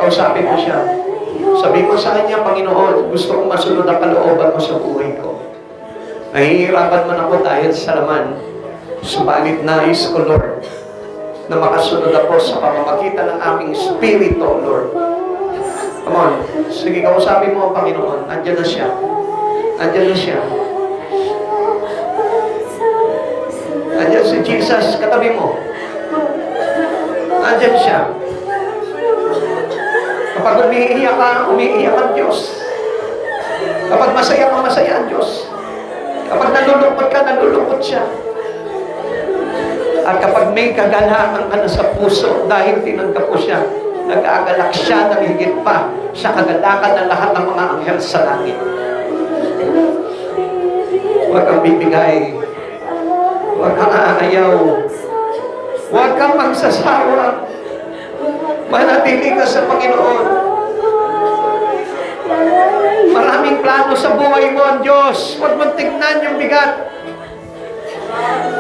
kausapin mo siya. Sabi mo sa Kanya, Panginoon, gusto kong masunod ang kalooban mo sa buhay ko. Nahihirapan man ako dahil sa laman. Subalit nais ko, Lord, na makasunod ako sa pamamagitan ng aming Espiritu, Lord. Come on. Sige, kausapin mo ang Panginoon. Andiyan na siya. Andiyan na siya. Andiyan si Jesus, katabi mo. Andiyan siya. Kapag umiiyak ang Diyos. Kapag masaya ka, masaya ang Diyos. Kapag nalulungkot ka, nalulungkot siya. At kapag may kagalakan ka na sa puso dahil tinanggap mo siya, nag-aagalak siya ng higit pa sa kagalakan ng lahat ng mga anghel sa langit. Huwag kang bibigay. Huwag kang aayaw. Huwag kang magsasawa. Manatili ka sa Panginoon. Maraming plano sa buhay mo ang Diyos. Huwag mong tignan yung bigat.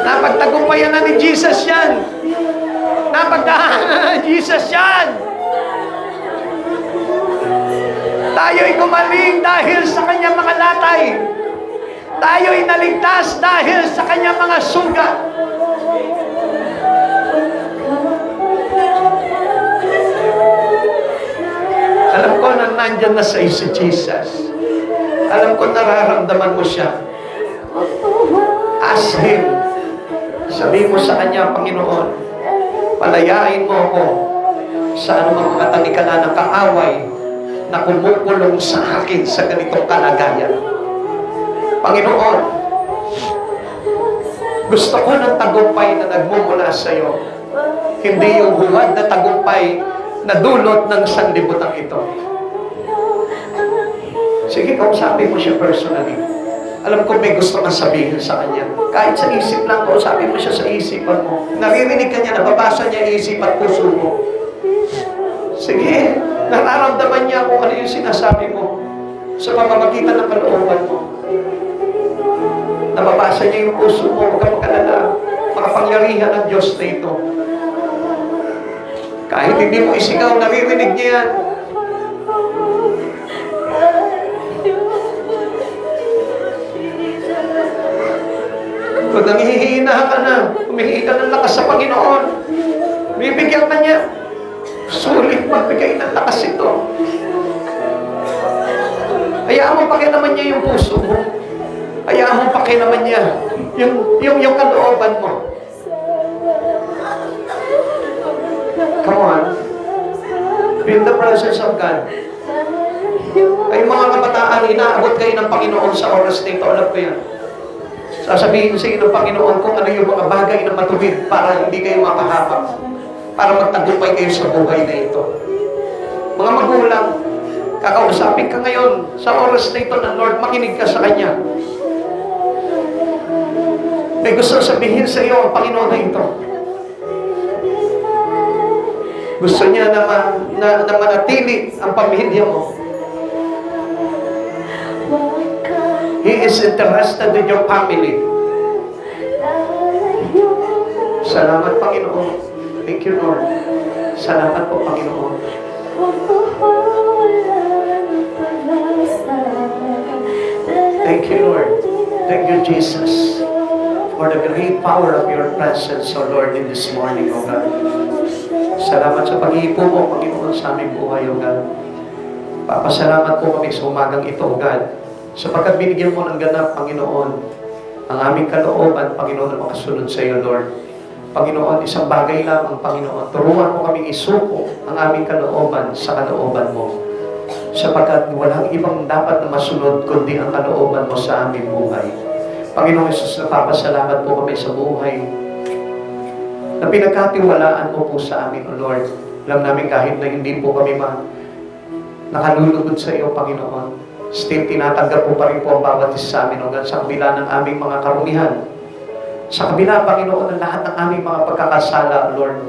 Napagtagumpayan na ni Jesus yan. Napagdahan na ni Jesus yan. Tayo'y gumaling dahil sa kanyang mga latay. Tayo'y naligtas dahil sa kanyang mga sugat. Alam ko na nandyan na sa iyo si Jesus. Alam ko nararamdaman mo siya. Ask Him. Sabihin mo sa Kanya, Panginoon, palayain mo ako sa anumang mga tanikala ng kaaway na kumukulong sa akin sa ganitong kalagayan. Panginoon, gusto ko ng tagumpay na nagmumula sa iyo. Hindi yung huwad na tagumpay na dulot ng sanlibutan ito. Sige, kausapin mo siya personally. Alam ko may gusto kang sabihin sa Kanya. Kahit sa isip lang, kausapin mo siya sa isipan mo. Naririnig ka niya, nababasa niya isip at puso mo. Sige, nararamdaman niya kung ano yung sinasabi mo sa pamamagitan ng kalooban mo. Nababasa niya yung puso mo, huwag kang mag-alala. Makapangyarihan ng Diyos na ito. Kahit hindi mo isigaw, naririnig niya yan. Pag nanghihina ka na, humihingi ka ng lakas sa Panginoon, bibigyan ka niya. Sulit magbigay ng lakas ito. Hayaan mo pakialaman niya yung puso mo. Hayaan mo pakialaman niya yung kalooban mo. Come on. Be in the presence of God. Ay mga kabataan, inaabot kayo ng Panginoon sa oras na ito. Alam ko yan. Sasabihin sa inyo ng Panginoon kung ano yung mga bagay na matuwid para hindi kayo makahapak. Para magtagumpay kayo sa buhay na ito. Mga magulang, kakausapin ka ngayon sa oras na ito ng Lord, makinig ka sa Kanya. May gusto sabihin sa iyo ang Panginoon na ito. Gusto niya na manatili ang pamilya mo. He is interested in your family. Salamat, Panginoon. Thank you, Lord. Salamat po, Panginoon. Thank you, Lord. Thank you, Jesus, for the great power of your presence, O Lord, in this morning, O God. Salamat sa pag-iipo mo, Panginoon, sa aming buhay, O God. Papasalamat po kami sa umagang ito, O God, sapagkat binigyan mo ng ganap, Panginoon, ang aming kalooban, Panginoon, na makasunod sa iyo, Lord. Panginoon, isang bagay lamang, Panginoon, turuan mo kaming isuko ang aming kalooban sa kalooban mo. Sapagkat walang ibang dapat na masunod kundi ang kalooban mo sa aming buhay. Panginoon Jesus, napapasalamat po kami sa buhay na pinagkatiwalaan mo po sa amin, O Lord. Alam namin kahit na hindi po kami nakalulugod sa iyo, Panginoon, still tinatanggap po pa rin po ang bawat isa sa amin, O God, sa kabila ng aming mga karumihan. Sa kabila, Panginoon, ng lahat ng aming mga pagkakasala, Lord,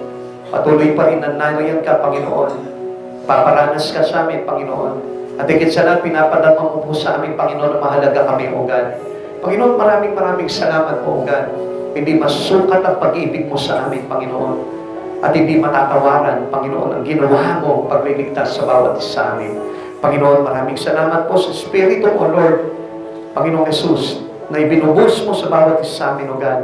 patuloy pa rin na nariyan ka, Panginoon. Paparanas ka sa amin, Panginoon. At higit sa lahat, pinapadama mo po sa amin, Panginoon, na mahalaga kami, O God. Panginoon, maraming salamat po, God. Hindi masukat ang pag-ibig mo sa amin, Panginoon. At hindi matatawaran, Panginoon, ang ginawa mo pagliligtas sa bawat isa sa amin. Panginoon, maraming salamat po sa Espiritu mo, Lord. Panginoong Jesus, na ibinubus mo sa bawat isa sa amin, O God.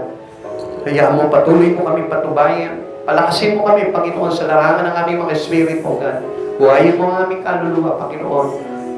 Kaya mo, patuloy mo kami patubayan. Palakasin mo kami, Panginoon, sa larangan ng aming mga Espiritu, O God. Buhayin mo ang aming kaluluwa, Panginoon,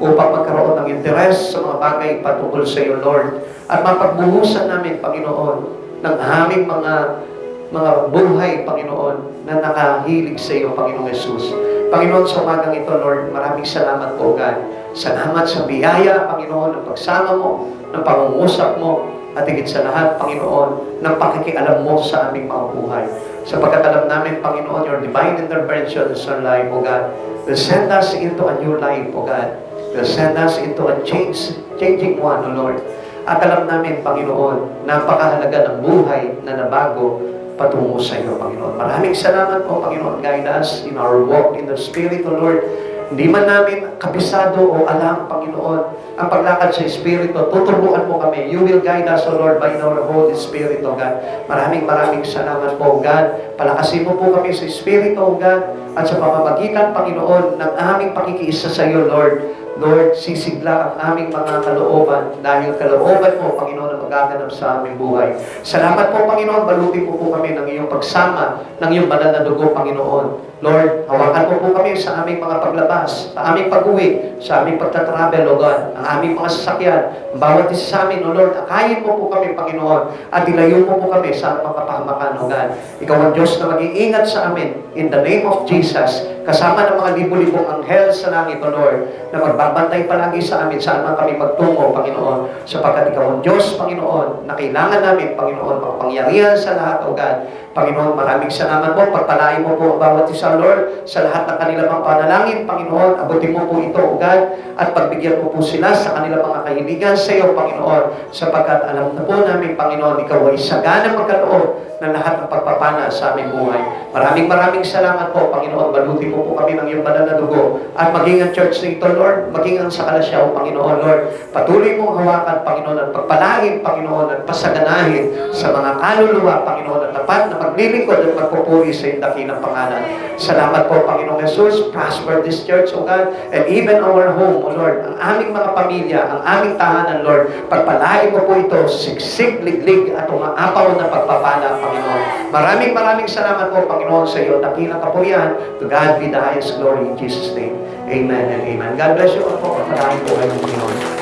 upang magkaroon ng interes sa mga bagay patungkol sa iyo, Lord. At mapagbuhusan namin, Panginoon, ng aming mga buhay, Panginoon, na nakahilig sa iyo, Panginoong Jesus. Panginoon, sa umagang ito, Lord, maraming salamat po, God. Salamat sa biyaya, Panginoon, ng pagsama mo, ng pangungusap mo, at higit sa lahat, Panginoon, ng pakikialam mo sa aming mga buhay. Sapagkat alam namin, Panginoon, your divine intervention in our life, O God, will send us into a new life, O God. Will send us into a changing one, O Lord. At alam namin, Panginoon, napakahalaga ng buhay na nabago patungo sa iyo, Panginoon. Maraming salamat po, Panginoon. Guide us in our walk in the Spirit, O Lord. Hindi man namin kabisado o alam, Panginoon, ang paglakad sa Espiritu. Tuturuan mo kami. You will guide us, O Lord, by your Holy Spirit, O God. Maraming salamat po, O God. Palakasin mo po kami sa Espiritu, O God, at sa pamamagitan, Panginoon, ng aming pakikiisa sa iyo, Lord. Lord, sisigla ang aming mga kalooban dahil kalooban mo, Panginoon, ang magaganap sa aming buhay. Salamat po, Panginoon. Balutin mo po kami ng iyong pagsama, ng iyong banal na dugo, Panginoon. Lord, hawakan mo po kami sa aming mga paglabas, sa aming pag-uwi, sa aming pagtatravel, O God, ang aming mga sasakyan, ang bawat isa sa amin, O Lord, akayin mo po kami, Panginoon, at ilayo mo po kami sa aming kapahamakan, O God. Ikaw ang Diyos na mag-iingat sa amin, in the name of Jesus, kasama ng mga libo-libong anghel sa langit, O Lord, na magbabantay palagi sa amin, saan man kami magtungo, Panginoon, sapagkat ikaw ang Diyos, Panginoon, na kailangan namin, Panginoon, makapangyarihan sa lahat, O God. Panginoon, maraming salamat po. Pagpalain mo po ang bawat isa, Lord, sa lahat ng kanilang mga panalangin, Panginoon. Abutin mo po ito, O God, at pagbigyan mo po sila sa kanilang mga kahiligan sa iyo, Panginoon, sapagkat alam na po namin, Panginoon, ikaw ay sagana magkaloob ng lahat ng pagpapana sa aming buhay. Maraming salamat po, Panginoon. Balutin mo po kami ng iyong banal na dugo. At maging ang church na ito, Lord, maging ang sa Kalasyaw, Panginoon, Lord. Patuloy mong hawakan, Panginoon, at pagpalain, Panginoon, at pasaganahin sa mga kaluluwa, Panginoon, at tapat na maglilingkod at magpupuri sa iyong dakilang pangalan. Salamat po, Panginoong Jesus. Prosper this church, O God, and even our home, O Lord. Ang aming mga pamilya, ang aming tahanan, Lord. Pagpalain mo po ito, siksik, liglig, at umaapaw na pagpapala, Panginoon. Maraming salamat po, Panginoon, sa iyo. Dakilang kapurihan. To God be the highest glory in Jesus' name. Amen and amen. God bless you all po. Pagpalain po kayo ng Panginoon.